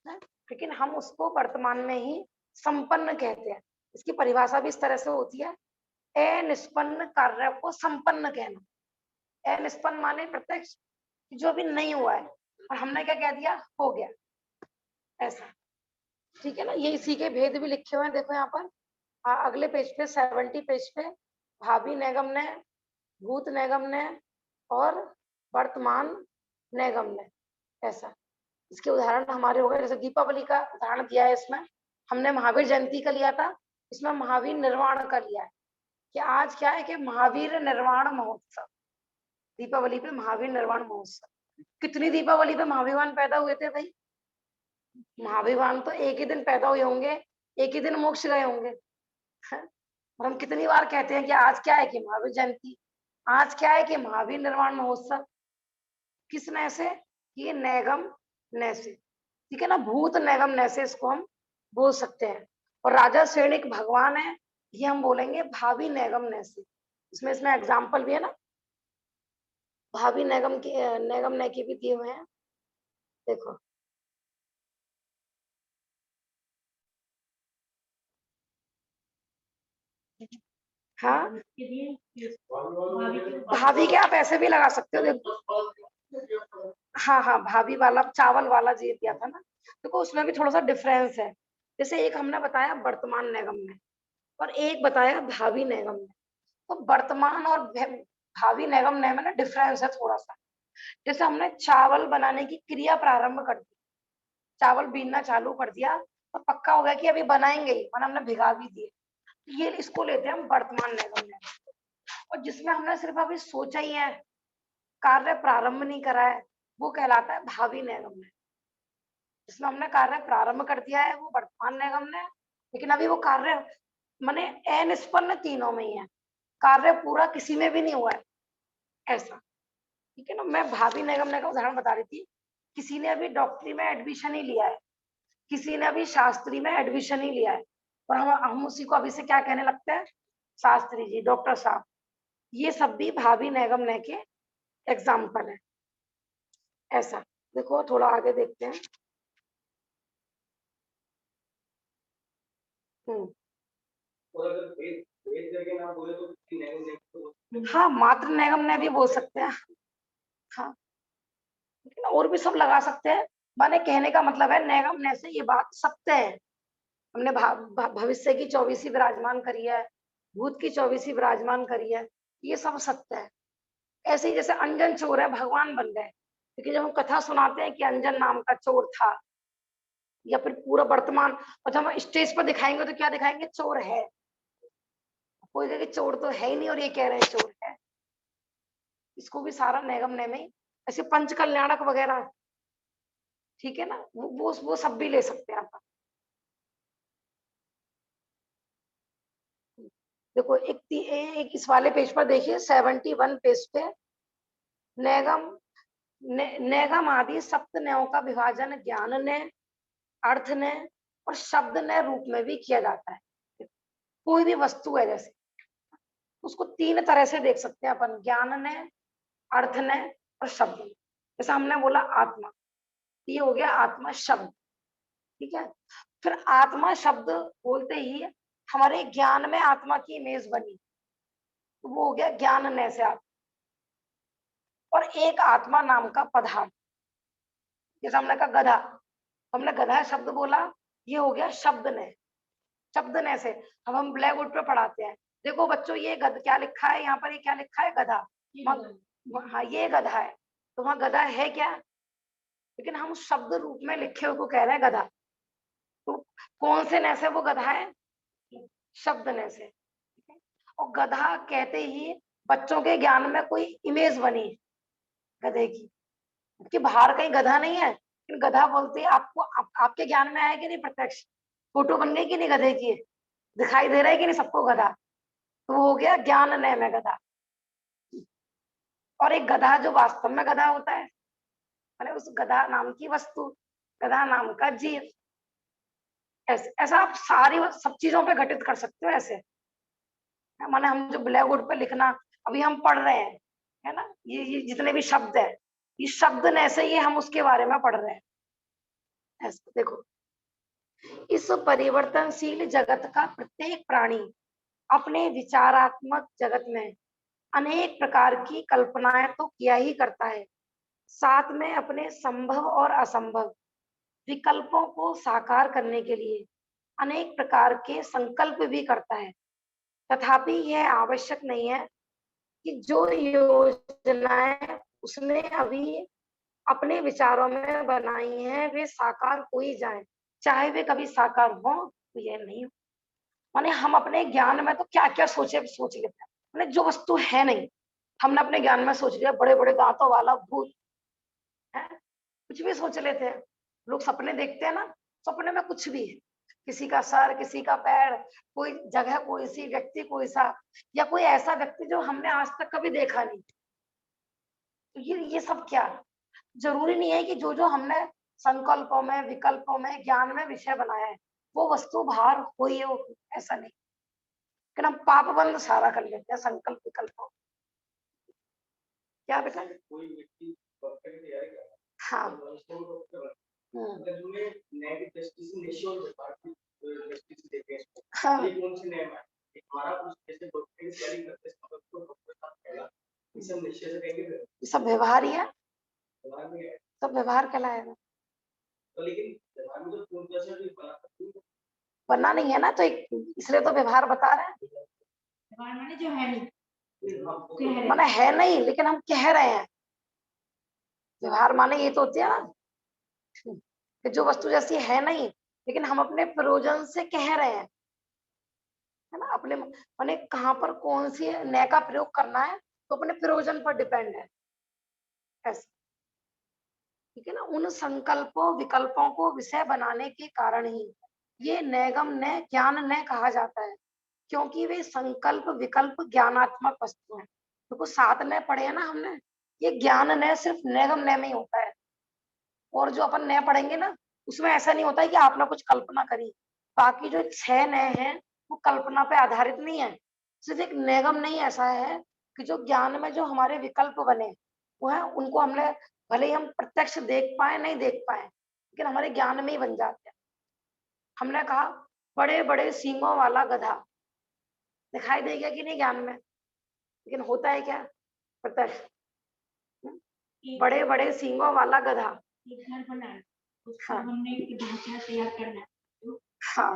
लेकिन हम उसको वर्तमान में ही संपन्न कहते हैं। इसकी परिभाषा भी इस तरह से होती है, अनिष्पन्न कार्य को संपन्न कहना। अनिष्पन्न माने प्रत्यक्ष, जो अभी नहीं हुआ है और हमने क्या कह दिया, हो गया, ऐसा। ठीक है ना। ये इसी के भेद भी लिखे हुए हैं, देखो यहाँ पर अगले पेज पे 70 पेज पे, भावी नैगम ने, भूत नैगम ने और वर्तमान नैगम ने, ऐसा। इसके उदाहरण हमारे हो गए, जैसे दीपावली का उदाहरण दिया है इसमें, हमने महावीर जयंती का लिया था, इसमें महावीर निर्वाण का लिया है, कि आज क्या है कि महावीर निर्वाण महोत्सव, दीपावली पे महावीर निर्वाण महोत्सव। कितनी दीपावली पे महावीरवान पैदा हुए थे भाई? महावीरवान तो एक ही दिन पैदा हुए होंगे, एक ही दिन मोक्ष गए होंगे। और हम कितनी बार कहते हैं कि आज क्या है कि महावीर जयंती, आज क्या है कि महावीर निर्वाण महोत्सव। किस नय से? ये नैगम नय से। ठीक है ना। भूत नैगम नय से इसको हम बोल सकते हैं। और राजा श्रेणिक भगवान है, ये हम बोलेंगे भावी नैगम नय से। इसमें एग्जाम्पल भी है ना, भावी नैगम के, नैगम नय के भी दिए हुए हैं, देखो। हाँ, के लिए भाभी के भाभी के आप ऐसे भी लगा सकते हो, देखो। हाँ हाँ, भाभी वाला चावल वाला जी दिया था ना, देखो उसमें भी थोड़ा सा डिफरेंस है। जैसे एक हमने बताया वर्तमान नैगम में, और एक बताया भावी नैगम में। तो वर्तमान और भावी नैगम नय में ना डिफरेंस है थोड़ा सा। जैसे हमने चावल बनाने की क्रिया प्रारंभ कर दी, चावल बीनना चालू कर दिया, तो पक्का हो गया कि अभी बनाएंगे ही, और हमने भिगा भी दिए, ये इसको लेते हैं हम वर्तमान नैगम नय। और जिसमें हमने सिर्फ अभी सोचा ही है, कार्य प्रारंभ नहीं करा है, वो कहलाता है भावी नैगम नय। जिसमें हमने कार्य प्रारंभ कर दिया है वो वर्तमान नैगम नय, लेकिन अभी वो कार्य माने अनिष्पन्न तीनों में ही है, कार्य पूरा किसी में भी नहीं हुआ है, ऐसा। ठीक है ना। मैं भावी नैगम नय का उदाहरण बता रही थी, किसी ने अभी डॉक्टरी में एडमिशन ही लिया है, किसी ने अभी शास्त्री में एडमिशन ही लिया है, और हम उसी को अभी से क्या कहने लगते हैं, शास्त्री जी, डॉक्टर साहब। ये सब भी भावी नैगम नय के एग्जाम्पल है, ऐसा। देखो थोड़ा आगे देखते हैं। हाँ, मात्र नैगम नय भी बोल सकते हैं। हाँ, लेकिन और भी सब लगा सकते हैं। माने कहने का मतलब है नैगम नय से ये बात सत्य है। हमने भविष्य की 24वीं विराजमान करी है, भूत की 24वीं विराजमान करी है, ये सब सत्य है। ऐसे ही जैसे अंजन चोर है, भगवान बन गए, लेकिन जब हम कथा सुनाते हैं कि अंजन नाम का चोर था, या फिर पूरा वर्तमान, और जब हम स्टेज पर दिखाएंगे तो क्या दिखाएंगे, चोर है। कोई कहे कि चोर तो है ही नहीं और ये कह रहे हैं चोर है, इसको भी सारा नैगम नय में। ऐसे पंच कल्याणक वगैरह, ठीक है ना, वो सब भी ले सकते हैं आप। देखो एक इस वाले पेज पर देखिए, 71 पेज पे, नैगम नेगम आदि सप्त नयों का विभाजन ज्ञान ने, अर्थ ने और शब्द ने रूप में भी किया जाता है। कोई भी वस्तु है जैसे, उसको तीन तरह से देख सकते हैं अपन, ज्ञान ने, अर्थ ने और शब्द ने। जैसे हमने बोला आत्मा, ये हो गया आत्मा शब्द, ठीक है। फिर आत्मा शब्द बोलते ही हमारे ज्ञान में आत्मा की इमेज बनी, तो वो हो गया ज्ञान ने से आत्मा। और एक आत्मा नाम का पदार्थ, जैसे हमने कहा गधा, हमने गधा शब्द बोला, ये हो गया शब्द ने, शब्द ने से। अब हम ब्लैक बोर्ड पे पढ़ाते हैं, देखो बच्चों ये गध क्या लिखा है यहाँ पर, ये क्या लिखा है, गधा। हाँ ये गधा है, तो वहां गधा है क्या, लेकिन हम शब्द रूप में लिखे हुए को कह रहे हैं गधा। तो कौन से ने से वो गधा है, शब्द ने से। और गधा कहते ही बच्चों के ज्ञान में कोई इमेज बनी गधे की, कि बाहर कहीं गधा नहीं है, लेकिन गधा बोलते ही आपको आपके ज्ञान में आया कि नहीं, प्रत्यक्ष फोटो बन गई कि नहीं गधे की, दिखाई दे रहा है कि नहीं सबको गधा, तो वो हो गया ज्ञान नय में गधा। और एक गधा जो वास्तव में गधा होता है, मैंने उस गधा नाम की वस्तु, गधा नाम का जीव, ऐसे ऐसा आप सारी सब चीजों पे घटित कर सकते हो ऐसे। माने हम जो ब्लैक बोर्ड पे लिखना अभी हम पढ़ रहे हैं, है ना, ये जितने भी शब्द है, ये शब्द ने ऐसे ही हम उसके बारे में पढ़ रहे हैं ऐसे। देखो, इस परिवर्तनशील जगत का प्रत्येक प्राणी अपने विचारात्मक जगत में अनेक प्रकार की कल्पनाएं तो किया ही करता है, साथ में अपने संभव और असंभव विकल्पों को साकार करने के लिए अनेक प्रकार के संकल्प भी करता है। तथापि यह आवश्यक नहीं है कि जो योजनाएं उसने अभी अपने विचारों में बनाई हैं वे साकार हो ही जाएं, चाहे वे कभी साकार हो तो यह नहीं हो। माने हम अपने ज्ञान में तो क्या क्या सोच लेते हैं, माने जो वस्तु है नहीं, हमने अपने ज्ञान में सोच लिया बड़े बड़े दांतों वाला भूत है, कुछ भी सोच लेते हैं। लोग सपने देखते हैं ना, सपने में कुछ भी है, किसी का सर, किसी का पैर, कोई जगह, कोई सी व्यक्ति, कोई सा, या कोई ऐसा व्यक्ति जो हमने आज तक कभी देखा नहीं। तो ये सब क्या, जरूरी नहीं है कि जो जो हमने संकल्पों में, विकल्पों में, ज्ञान में विषय बनाया है वो वस्तु बाहर हो ही हो, ऐसा नहीं। लेकिन हम पाप बंद सारा कर लेते हैं संकल्प विकल्पों। क्या बेटा, कोई व्यक्ति परफेक्ट तैयारी कर रहा है, हाँ, अगर तुम्हें negative justice nation party justice देते हैं, हाँ, ये कौन से नेम है, हमारा कुछ जैसे परफेक्ट तैयारी करते हैं मतलब तो डॉक्टर साहब कहला ये सब निश्चय से कहेंगे, ये सब व्यवहार ही है, व्यवहार में है, सब व्यवहार कहलाएगा। तो लेकिन व्यवहार में तो पूर्ण जैसा भी बनना नहीं है ना, तो इसलिए तो व्यवहार बता रहे हैं। व्यवहार माने जो है नहीं, माने है नहीं लेकिन हम कह रहे हैं, व्यवहार माने ये तो होती है ना कि जो वस्तु जैसी है नहीं लेकिन हम अपने प्रयोजन से कह रहे हैं, है ना, अपने माने कहाँ पर कौन सी नय का प्रयोग करना है तो अपने प्रयोजन पर डिपेंड है ऐसा, ठीक है ना। उन संकल्पों विकल्पों को विषय बनाने के कारण ही ये नैगम ने ज्ञान ने कहा जाता है, क्योंकि वे संकल्प विकल्प ज्ञानात्मक वस्तु हैं। तो साथ में पढ़े हैं ना हमने, ये ज्ञान ने सिर्फ नैगम ने में ही होता है, और जो अपन नय पढ़ेंगे ना उसमें ऐसा नहीं होता है कि आपने कुछ कल्पना करी। बाकी जो 6 नय हैं वो कल्पना पे आधारित नहीं है, सिर्फ एक नैगम नहीं ऐसा है कि जो ज्ञान में जो हमारे विकल्प बने वो है, उनको हमने भले ही हम प्रत्यक्ष देख पाए नहीं देख पाए लेकिन हमारे ज्ञान में ही बन जाते हैं। हमने कहा बड़े बड़े सींगों वाला गधा, दिखाई देगा कि नहीं ज्ञान में, लेकिन होता है क्या, प्रत्यक्ष। बड़े बड़े सींगों वाला गधा, एक घर बनाना, उसका हाँ, हमने एक ढांचा तैयार करना है। हाँ,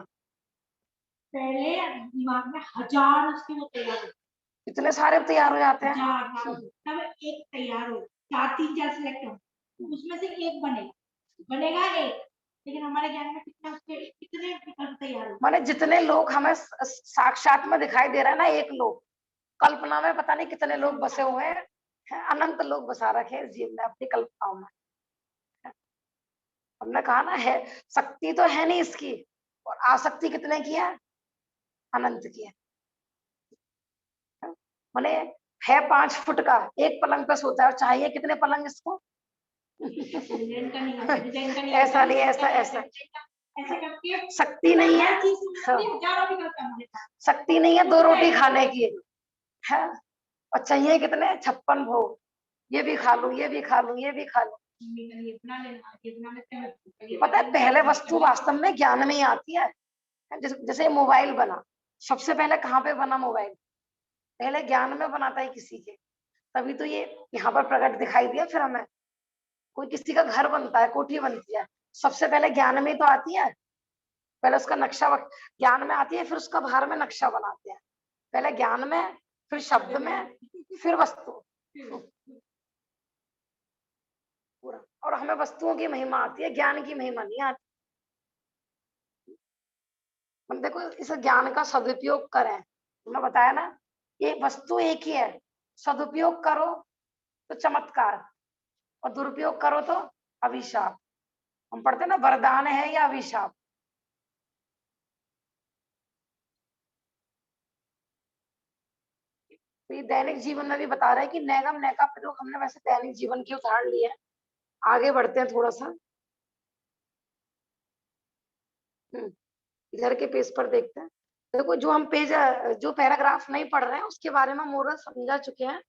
पहले दिमाग में हजार उसके वो तैयार होते इतने सारे तैयार हो जाते हैं। हजार, हाँ, तब एक तैयार हो, 4 3 4 सिलेक्ट हो, उसमें से एक बनेगा एक, लेकिन हमारे ज्ञान में कितना उसके कितने विकल्प तैयार हो, माने जितने लोग हमें साक्षात में दिखाई दे रहा है ना, एक लोग, कल्पना में पता नहीं कितने लोग बसे हुए हैं, अनंत लोग बसा रखे हैं जीव में अपनी कल्पनाओं में। हमने कहा ना है, शक्ति तो है नहीं इसकी, और आसक्ति कितने की है, अनंत की है। माने है 5 फुट का, एक पलंग पे सोता है और चाहिए कितने पलंग इसको, डिजाइन का नहीं आता, डिजाइन का नहीं ऐसा आता, नहीं, ऐसा ऐसा ऐसे करके शक्ति नहीं है, हर चीज हाँ, हजारों भी करता हमारे पास। शक्ति नहीं है 2 रोटी खाने की है, और चाहिए कितने 56 भोग, ये भी खा लूं, ये भी खा लूं, ये भी खा लूं। मम्मी का ये बना लेना, ये बना लेते हैं। पता है पहले वस्तु वास्तव में ज्ञान में ही आती है। जैसे मोबाइल बना, सबसे पहले कहाँ पे बना मोबाइल? पहले ज्ञान में बनाता है किसी के, तभी तो ये यहाँ पर प्रकट दिखाई दिया। फिर हमें कोई किसी का घर बनता है, कोठी बनती है, सबसे पहले ज्ञान में ही तो आती है। पहले उसका नक्शा ज्ञान में आती है, फिर उसका बाहर में नक्शा बनाते हैं। पहले ज्ञान में, फिर शब्द में, फिर वस्तु पूरा। और हमें वस्तुओं की महिमा आती है, ज्ञान की महिमा नहीं आती। हम देखो इस ज्ञान का सदुपयोग करें, तुमने बताया ना, ये वस्तु एक ही है, सदुपयोग करो तो चमत्कार, और दुरुपयोग करो तो अभिशाप। हम पढ़ते ना, वरदान है या अभिशाप। तो ये दैनिक जीवन में भी बता रहा है कि नैगम नैका प्रयोग। हमने वैसे दैनिक जीवन के उदाहरण लिए हैं, आगे बढ़ते हैं थोड़ा सा। इधर के पेज पर देखते हैं। देखो जो हम पेज, जो पैराग्राफ नहीं पढ़ रहे हैं उसके बारे में मोरल समझा चुके हैं,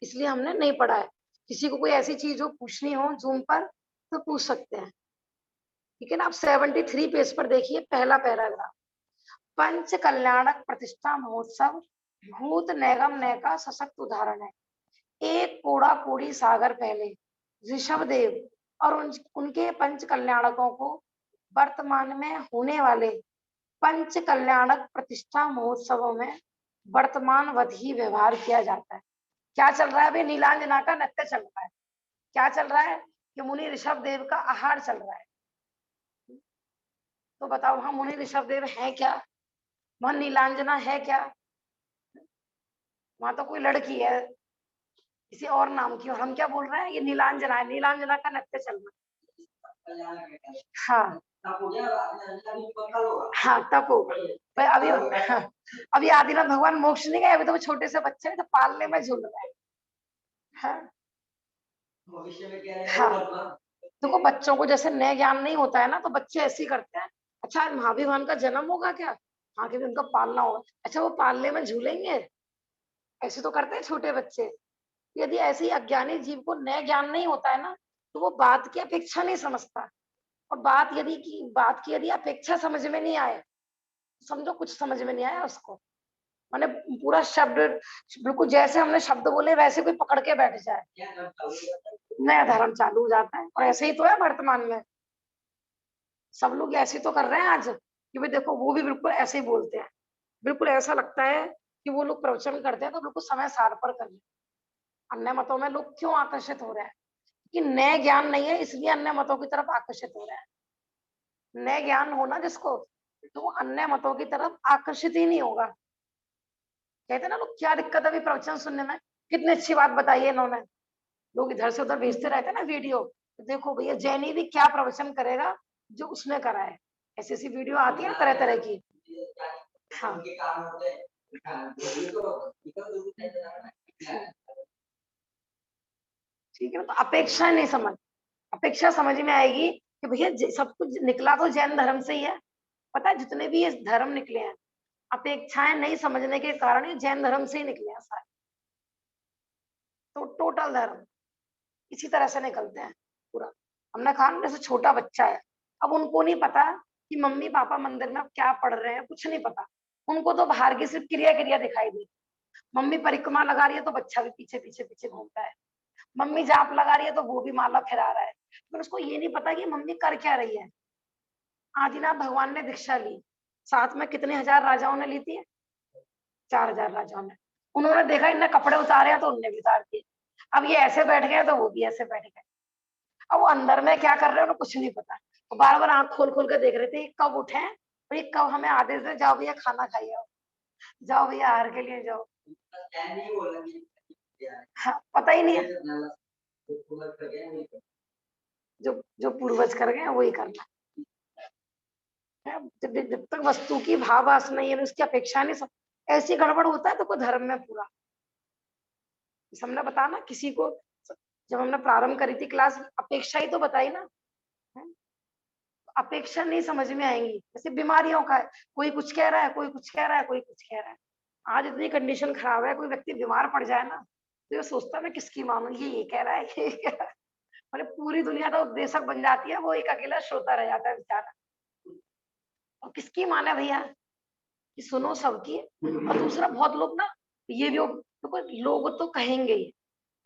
इसलिए हमने नहीं पढ़ा है। किसी को कोई ऐसी चीज हो पूछनी हो जूम पर तो पूछ सकते हैं, ठीक है ना। आप 73 पेज पर देखिए, पहला पैराग्राफ। पंच कल्याणक प्रतिष्ठा महोत्सव भूत नैगम नय का सशक्त उदाहरण है। एक कोड़ा कोड़ी सागर पहले ऋषभ देव और उनके पंच कल्याणकों को वर्तमान में होने वाले पंच कल्याणक प्रतिष्ठा महोत्सवों में वर्तमानवत ही व्यवहार किया जाता है। क्या चल रहा है अभी? नीलांजना का नृत्य चल रहा है। क्या चल रहा है? कि मुनि ऋषभ देव का आहार चल रहा है। तो बताओ वहां मुनि ऋषभ देव है क्या? वहां नीलांजना है क्या? वहां तो कोई लड़की है किसी और नाम की, और हम क्या बोल रहे हैं? ये नीलांजना है, नीलांजना का नृत्य चल रहा है। हाँ हाँ, तब हो भाई। अभी हाँ, अभी आदिनाथ भगवान मोक्ष नहीं गए, अभी तो वो छोटे से बच्चे हैं, तो पालने में झूल रहे हैं। हाँ हाँ, देखो बच्चों को जैसे नए ज्ञान नहीं होता है ना, तो बच्चे ऐसे ही करते हैं। अच्छा आज महावीर भगवान का जन्म होगा क्या? हाँ, क्योंकि उनका पालना होगा। अच्छा वो पालने में झूलेंगे? ऐसे तो करते हैं छोटे बच्चे। यदि ऐसे ही अज्ञानी जीव को नए ज्ञान नहीं होता है ना, तो वो बात की अपेक्षा नहीं समझता। और बात की यदि अपेक्षा समझ में नहीं आए, समझो कुछ समझ में नहीं आया उसको। मैंने पूरा शब्द बिल्कुल जैसे हमने शब्द बोले वैसे कोई पकड़ के बैठ जाए, नया धर्म चालू हो जाता है। और ऐसे ही तो है वर्तमान में, सब लोग ऐसे तो कर रहे हैं आज कि भाई देखो वो भी बिल्कुल ऐसे ही बोलते हैं। बिल्कुल ऐसा लगता है कि वो लोग प्रवचन करते हैं तो बिल्कुल समय सार पर कर रहे हैं। अन्य मतों में लोग क्यों आकर्षित हो रहे हैं? कि नए ज्ञान नहीं है, इसलिए अन्य मतों की तरफ आकर्षित हो रहे हैं। नए ज्ञान होना जिसको, तो वो अन्य मतों की तरफ आकर्षित ही नहीं होगा। कहते हैं ना लोग, क्या दिक्कत है अभी प्रवचन सुनने में? कितनी अच्छी बात बताई है इन्होंने। लोग इधर से उधर भेजते रहते हैं ना वीडियो, तो देखो भैया जैनी भी क्या प्रवचन करेगा जो उसने करा है। ऐसी ऐसी वीडियो आती है ना तरह तरह की। हाँ ठीक है ना, तो अपेक्षा नहीं समझ, अपेक्षा समझ में आएगी कि भैया सब कुछ निकला तो जैन धर्म से ही है। पता है जितने भी ये धर्म निकले हैं, अपेक्षाएं नहीं समझने के कारण ये जैन धर्म से ही निकले हैं सारे। तो टोटल धर्म इसी तरह से निकलते हैं पूरा। हमने कहा जैसे छोटा बच्चा है, अब उनको नहीं पता कि मम्मी पापा मंदिर में क्या पढ़ रहे हैं, कुछ नहीं पता। उनको तो बाहर की सिर्फ क्रिया क्रिया दिखाई दी। मम्मी परिक्रमा लगा रही है तो बच्चा भी पीछे पीछे पीछे घूमता है। मम्मी जाप लगा रही है तो वो भी माला फिरा रहा है, पर उसको ये नहीं पता कि मम्मी कर क्या रही है। आदिनाथ भगवान ने दीक्षा ली, साथ में कितने हजार राजाओं ने ली थी? 4000 राजाओं ने। उन्होंने देखा इनने कपड़े उतारे हैं तो उनने भी उतार दिए। अब ये ऐसे बैठ गए तो वो भी ऐसे बैठ गए। अब वो अंदर में क्या कर रहे हैं उन्हें कुछ नहीं पता। तो बार बार आंख खोल खोल के देख रहे थे ये कब उठे और ये कब हमें आदेश दे, जाओ भैया खाना खाइए, जाओ भैया आहार के लिए जाओ। हाँ, पता ही नहीं है, जो जो पूर्वज कर गए वही करना है। जब तक वस्तु की भाव वासना नहीं है, उसकी अपेक्षा नहीं, ऐसी गड़बड़ होता है तो कोई धर्म में पूरा। हमने बताया ना, किसी को जब हमने प्रारंभ करी थी क्लास, अपेक्षा ही तो बताई ना, है? अपेक्षा नहीं समझ में आएंगी। जैसे बीमारियों का है, कोई कुछ कह रहा है, कोई कुछ कह रहा है, कोई कुछ कह रहा है। आज इतनी कंडीशन खराब है, कोई व्यक्ति बीमार पड़ जाए ना तो ये सोचता है मैं किसकी मानूं, ये कह रहा है, ये कह रहा है। मतलब पूरी दुनिया तो उपदेशक बन जाती है, वो एक अकेला श्रोता रह जाता है बेचारा। और किसकी माने भैया, कि सुनो सबकी। और दूसरा बहुत लोग ना ये भी देखो, लोग तो कहेंगे ही,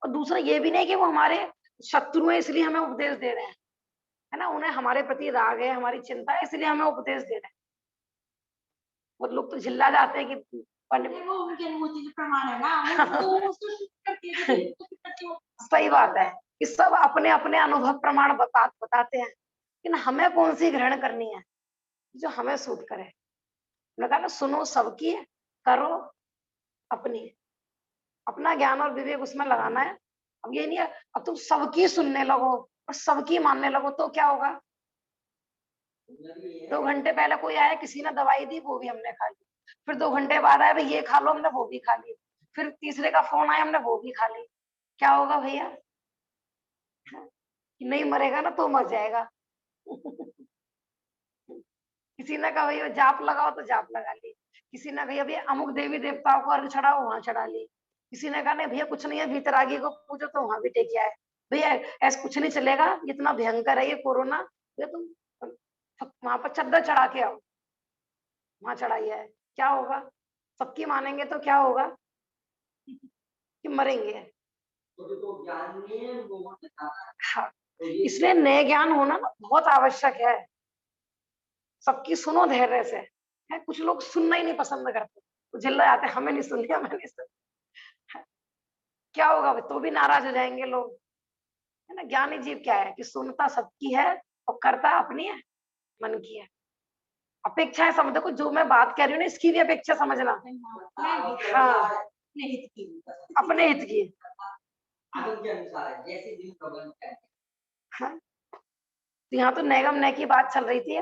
और दूसरा ये भी नहीं कि वो हमारे शत्रु है इसलिए हमें उपदेश दे रहे हैं, है ना, उन्हें हमारे प्रति राग है, हमारी चिंता है, इसलिए हमें उपदेश दे रहे हैं। बहुत लोग तो चिल्ला जाते हैं कि वो उनके अनुभूति के प्रमाण है ना, वो उसको शुद्ध करती है, उसको शुद्ध करती है वो। सही बात है कि सब अपने अपने अनुभव प्रमाण बताते हैं, लेकिन हमें कौन सी ग्रहण करनी है जो हमें सूट करे। मैंने कहा ना, सुनो सबकी, करो अपनी। अपना ज्ञान और विवेक उसमें लगाना है। अब ये नहीं है अब तुम सबकी सुनने लगो और सबकी मानने लगो तो क्या होगा। 2 घंटे पहले कोई आया, किसी ने दवाई दी, वो भी हमने खा ली। फिर 2 घंटे बाद आया, भाई ये खा लो, हमने वो भी खा ली। फिर तीसरे का फोन आया, हमने वो भी खा ली। क्या होगा भैया, कि नहीं मरेगा ना तो मर जाएगा। किसी ने कहा भैया जाप लगाओ तो जाप लगा ली। किसी ने कहा भैया अमुक देवी देवताओं को अर्घ चढ़ाओ, वहां चढ़ा ली। किसी ने कहा नहीं भैया कुछ नहीं है, भीतरागी को पूजो, तो वहां भी टेक आए। भैया ऐसा कुछ नहीं चलेगा, इतना भयंकर है ये कोरोना, भैया तुम वहां पर चद्दर चढ़ा के आओ, वहां चढ़ाई है। क्या होगा, सबकी मानेंगे तो क्या होगा, कि मरेंगे। हाँ, इसलिए नए ज्ञान होना ना बहुत आवश्यक है। सबकी सुनो धैर्य से, है कुछ लोग सुनना ही नहीं पसंद करते, तो चिल्ला जाते हमें नहीं सुनी, हमें नहीं सुनी। क्या होगा, तो भी नाराज हो जाएंगे लोग, है ना। ज्ञानी जीव क्या है कि सुनता सबकी है और करता अपनी है, मन की है। अपेक्षाएं समझ, देखो जो मैं बात कह रही हूँ ना, इसकी भी अपेक्षा समझना। हाँ, अपने हित की। हाँ, तो यहाँ तो नैगम नय की बात चल रही थी,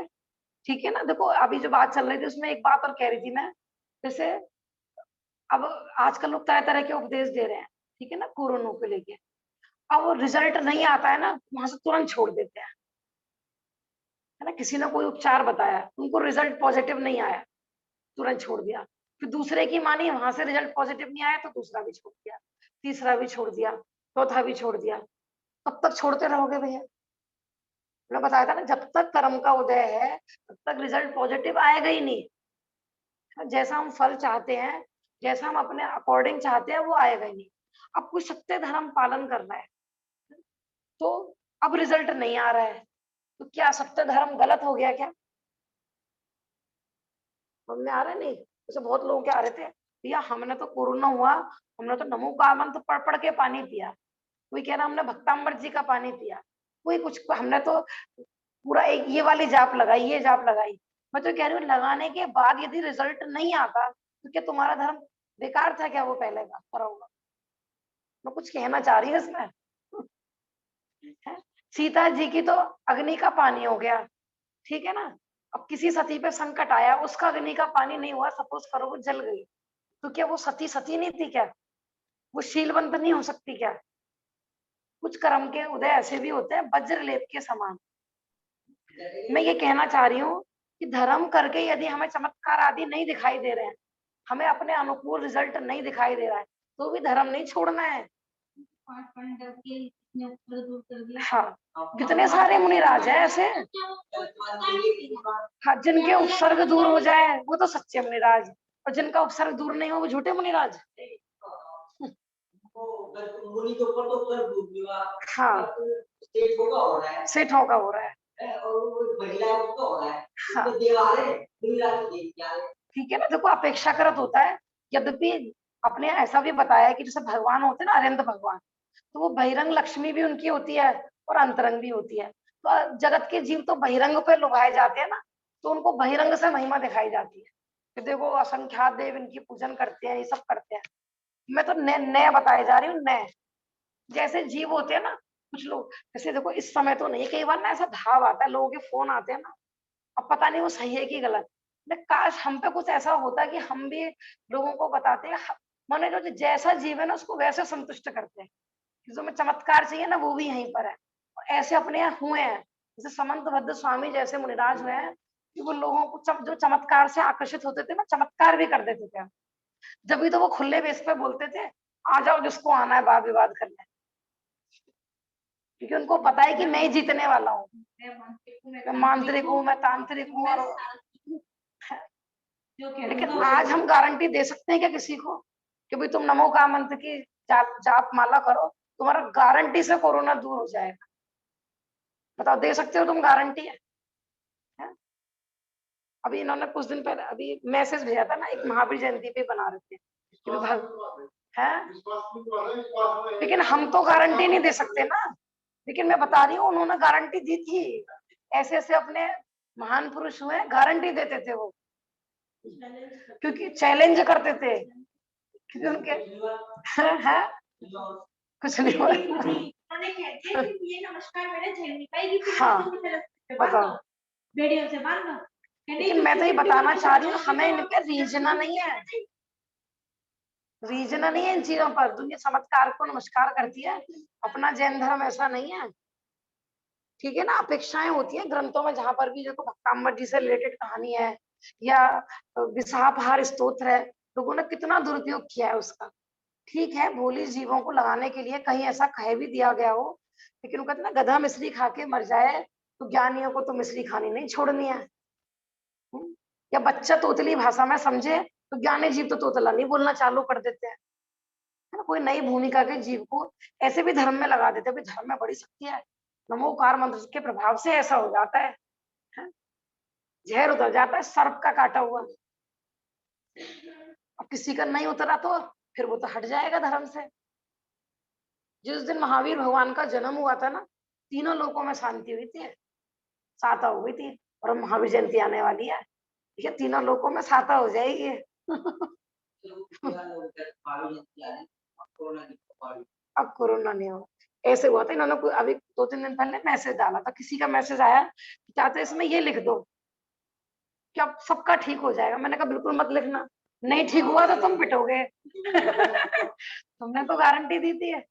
ठीक है ना। देखो अभी जो बात चल रही थी उसमें एक बात और कह रही थी मैं, जैसे अब आजकल लोग तरह तरह के उपदेश दे रहे हैं, ठीक है ना, कोरोना को लेके। अब वो रिजल्ट नहीं आता है ना, वहां से तुरंत छोड़ देते हैं, है ना। किसी ने कोई उपचार बताया, उनको रिजल्ट पॉजिटिव नहीं आया, तुरंत छोड़ दिया। फिर दूसरे की मानी, वहां से रिजल्ट पॉजिटिव नहीं आया तो दूसरा भी छोड़ दिया, तीसरा भी छोड़ दिया, चौथा भी छोड़ दिया। कब तक छोड़ते रहोगे भैया। मैंने बताया था ना, जब तक कर्म का उदय है तब तक रिजल्ट पॉजिटिव आएगा ही नहीं। जैसा हम फल चाहते हैं, जैसा हम अपने अकॉर्डिंग चाहते हैं, वो आएगा ही नहीं। अब कोई सत्य धर्म पालन कर रहा है तो अब रिजल्ट नहीं आ रहा है, तो क्या सत्य धर्म गलत हो गया क्या। हमने आ रहा है नहीं, जैसे बहुत लोग क्या आ रहे थे, भैया हमने तो कोरोना हुआ, हमने तो नमो का मंत्र पढ़ पढ़ के पानी पिया। कोई कह रहा हमने भक्ताम्बर जी का पानी पिया। कोई कुछ, हमने तो पूरा एक ये वाली जाप लगाई, ये जाप लगाई। मैं तो कह रही हूँ, लगाने के बाद यदि रिजल्ट नहीं आता तो क्या तुम्हारा धर्म बेकार था क्या, वो पहले का करा होगा। मैं कुछ कहना चाह रही हूँ इसमें। सीता जी की तो अग्नि का पानी हो गया, ठीक है ना। अब किसी सती पे संकट आया, उसका अग्नि का पानी नहीं हुआ, सपोज करो वो जल गई, तो क्या वो सती सती नहीं थी क्या, वो शीलवंत नहीं हो सकती क्या। कुछ कर्म के उदय ऐसे भी होते हैं वज्र लेप के समान। मैं ये कहना चाह रही हूँ कि धर्म करके यदि हमें चमत्कार आदि नहीं दिखाई दे रहे हैं, हमें अपने अनुकूल रिजल्ट नहीं दिखाई दे रहा है, तो भी धर्म नहीं छोड़ना है। 5 पांडव के इतने उपद्रव दूर कर दिया। हाँ, कितने सारे मुनिराज हैं ऐसे, हाँ, जिनके उपसर्ग दूर हो जाए वो तो सच्चे मुनिराज, और जिनका उपसर्ग दूर नहीं हो वो झूठे मुनिराज। हाँ, सेठों का हो रहा है। हाँ, ठीक है ना। देखो अपेक्षाकृत होता है, यद्यपि अपने ऐसा भी बताया कि जैसे भगवान होते हैं ना, अरिंद भगवान, तो वो बहिरंग लक्ष्मी भी उनकी होती है और अंतरंग भी होती है। तो जगत के जीव तो बहिरंग पे लुभाए जाते हैं ना, तो उनको बहिरंग से महिमा दिखाई जाती है कि देखो असंख्यात देव इनकी पूजन करते हैं, ये सब करते हैं। मैं तो नए बताए जा रही हूँ, नए जैसे जीव होते हैं ना कुछ लोग। जैसे देखो इस समय तो नहीं, कई बार ना ऐसा भाव आता है, लोगों के फोन आते हैं ना, अब पता नहीं वो सही है कि गलत। काश हम पे कुछ ऐसा होता कि हम भी लोगों को बताते हैं, माने जो जैसा जीव है ना उसको वैसे संतुष्ट करते हैं, जो में चमत्कार चाहिए ना वो भी यहीं पर है। और ऐसे अपने यहाँ हुए हैं, जैसे समंत भद्र स्वामी जैसे मुनिराज हुए हैं कि वो लोगों को जो चमत्कार से आकर्षित होते थे ना, चमत्कार भी कर देते थे। जब भी तो वो खुले बेस पे बोलते थे, आ जाओ जिसको आना है वाद विवाद करने, क्योंकि उनको पता है कि मैं ही जीतने वाला हूँ, मैं मांत्रिक हूँ, मैं तांत्रिक हूँ। और लेकिन आज हम गारंटी दे सकते हैं क्या किसी को कि भाई तुम नमो का मंत्र की जाप माला करो, तुम्हारा गारंटी से कोरोना दूर हो जाएगा? बताओ, दे सकते हो तुम गारंटी है? अभी इन्होंने कुछ दिन पहले अभी मैसेज भेजा था ना, एक महावीर जयंती पे बना रहे थे कि है, लेकिन हम तो गारंटी नहीं दे सकते ना। लेकिन मैं बता रही हूँ उन्होंने गारंटी दी थी, ऐसे ऐसे अपने महान पुरुष हुए गारंटी देते थे वो, क्योंकि चैलेंज करते थे, क्योंकि उनके है कुछ नहीं हुआ। उन्होंने कह दिया कि ये नमस्कार मैंने झेल नहीं पाएगी, हाँ बताओ, वीडियो से बांध दो। लेकिन मैं तो ये बताना चाह रही हूँ हमें इन पे रीझना नहीं है, रीझना नहीं है इन चीजों पर। दुनिया चमत्कार को नमस्कार करती है, अपना जैन धर्म ऐसा नहीं है, ठीक है ना। अपेक्षाएं होती है ग्रंथों में, जहां पर भी देखो भक्ताम्बर जी से रिलेटेड कहानी है या विषापहार स्तोत्र है, लोगों ने कितना दुरुपयोग किया है उसका। ठीक है, भोली जीवों को लगाने के लिए कहीं ऐसा कह भी दिया गया हो, लेकिन वो कहते ना गधा मिश्री खा के मर जाए तो ज्ञानियों को तो मिश्री खानी नहीं छोड़नी है। या बच्चा तोतली भाषा में समझे तो ज्ञानी जीव तो तोतला नहीं बोलना चालू कर देते हैं, है ना। कोई नई भूमिका के जीव को ऐसे भी धर्म में लगा देते हैं, धर्म में बड़ी शक्ति है, नमोकार मंत्र के प्रभाव से ऐसा हो जाता है, जहर उतर जाता है सर्प का काटा हुआ। अब किसी का नहीं उतरा तो फिर वो तो हट जाएगा धर्म से। जिस दिन महावीर भगवान का जन्म हुआ था ना, तीनों लोकों में शांति हुई थी, साता हो गई थी। और महावीर जयंती आने वाली है, ये तीनों लोकों में साता हो जाएगी। अब कोरोना नहीं हो, ऐसे हुआ था। इन्होंने अभी 2-3 दिन पहले मैसेज डाला था, किसी का मैसेज आया कि चाहते इसमें ये लिख दो कि अब सबका ठीक हो जाएगा। मैंने कहा बिल्कुल मत लिखना, नहीं ठीक हुआ तो तुम पिटोगे। तुमने तो गारंटी दी थी है।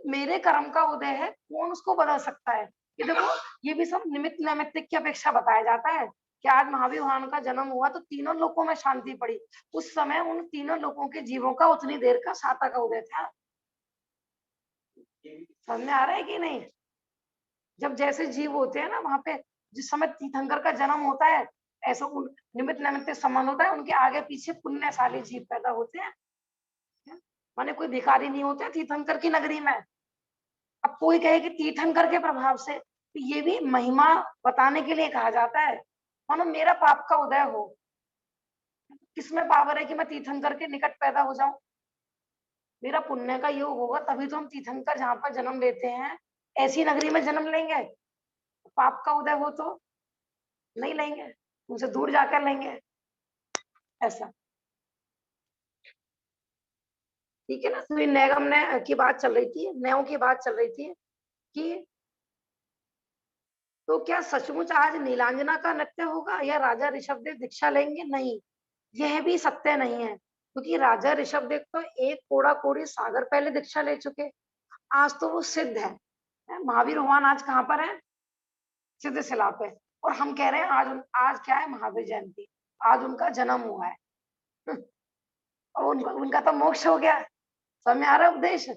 मेरे कर्म का उदय है, कौन उसको बदल सकता है? ये देखो, ये भी सब निमित्त नैमित्तिक की अपेक्षा बताया जाता है कि आज महावीर भगवान का जन्म हुआ तो तीनों लोकों में शांति पड़ी। उस समय उन तीनों लोकों के जीवों का उतनी देर का साता का उदय था। समझ में आ रहा है कि नहीं? जब जैसे जीव होते हैं ना, वहां पे जिस समय तीर्थंकर का जन्म होता है, ऐसा निमित्त नैमित्तिक संबंध होता है, उनके आगे पीछे पुण्यशाली जीव पैदा होते हैं। माने कोई भिखारी नहीं होते तीर्थंकर की नगरी में। अब कोई कहे कि तीर्थंकर के प्रभाव से, तो ये भी महिमा बताने के लिए कहा जाता है। मानो मेरा पाप का उदय हो, किसमें पावर है कि मैं तीर्थंकर के निकट पैदा हो जाऊं? मेरा पुण्य का योग होगा तभी तो हम तीर्थंकर जहां पर जन्म लेते हैं ऐसी नगरी में जन्म लेंगे। पाप का उदय हो तो नहीं लेंगे, उनसे दूर जाकर लेंगे, ऐसा। ठीक है ना। तो नैगम ने की बात चल रही थी, नयों की बात चल रही थी कि तो क्या सचमुच आज नीलांजना का नृत्य होगा या राजा ऋषभदेव दीक्षा लेंगे? नहीं, यह भी सत्य नहीं है, क्योंकि राजा ऋषभदेव तो एक कोड़ा कोड़ी सागर पहले दीक्षा ले चुके। आज तो वो सिद्ध है। महावीर भगवान आज कहाँ पर है? सिद्ध शिला पे। और हम कह रहे हैं आज आज क्या है? महावीर जयंती, आज उनका जन्म हुआ है। और उनका तो मोक्ष हो गया, समझ में आ रहा है उपदेश?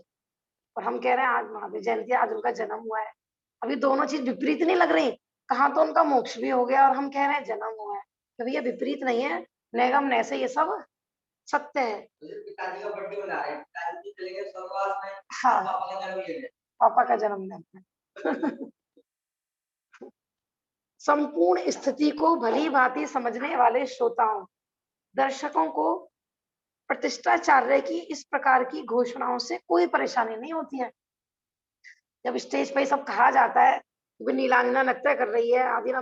और हम कह रहे हैं आज महावीर जयंती, आज उनका जन्म हुआ है। अभी दोनों चीज विपरीत नहीं लग रही? कहाँ तो उनका मोक्ष भी हो गया और हम कह रहे हैं जन्म हुआ है। तो भैया विपरीत नहीं है, नैगम नैसे ये सब सत्य है। पिताजी का बर्थडे मना रहे हैं, पिताजी चलेंगे स्वर्गवास में, हाँ, पापा का जन्मदिन है। पापा का जन्मदिन है। संपूर्ण स्थिति को भली भांति समझने वाले श्रोताओं, दर्शकों को प्रतिष्ठाचार्य की इस प्रकार की घोषणाओं से कोई परेशानी नहीं होती है। जब स्टेज पे सब कहा जाता है कि नीलांजना नृत्य कर रही है, आदि ना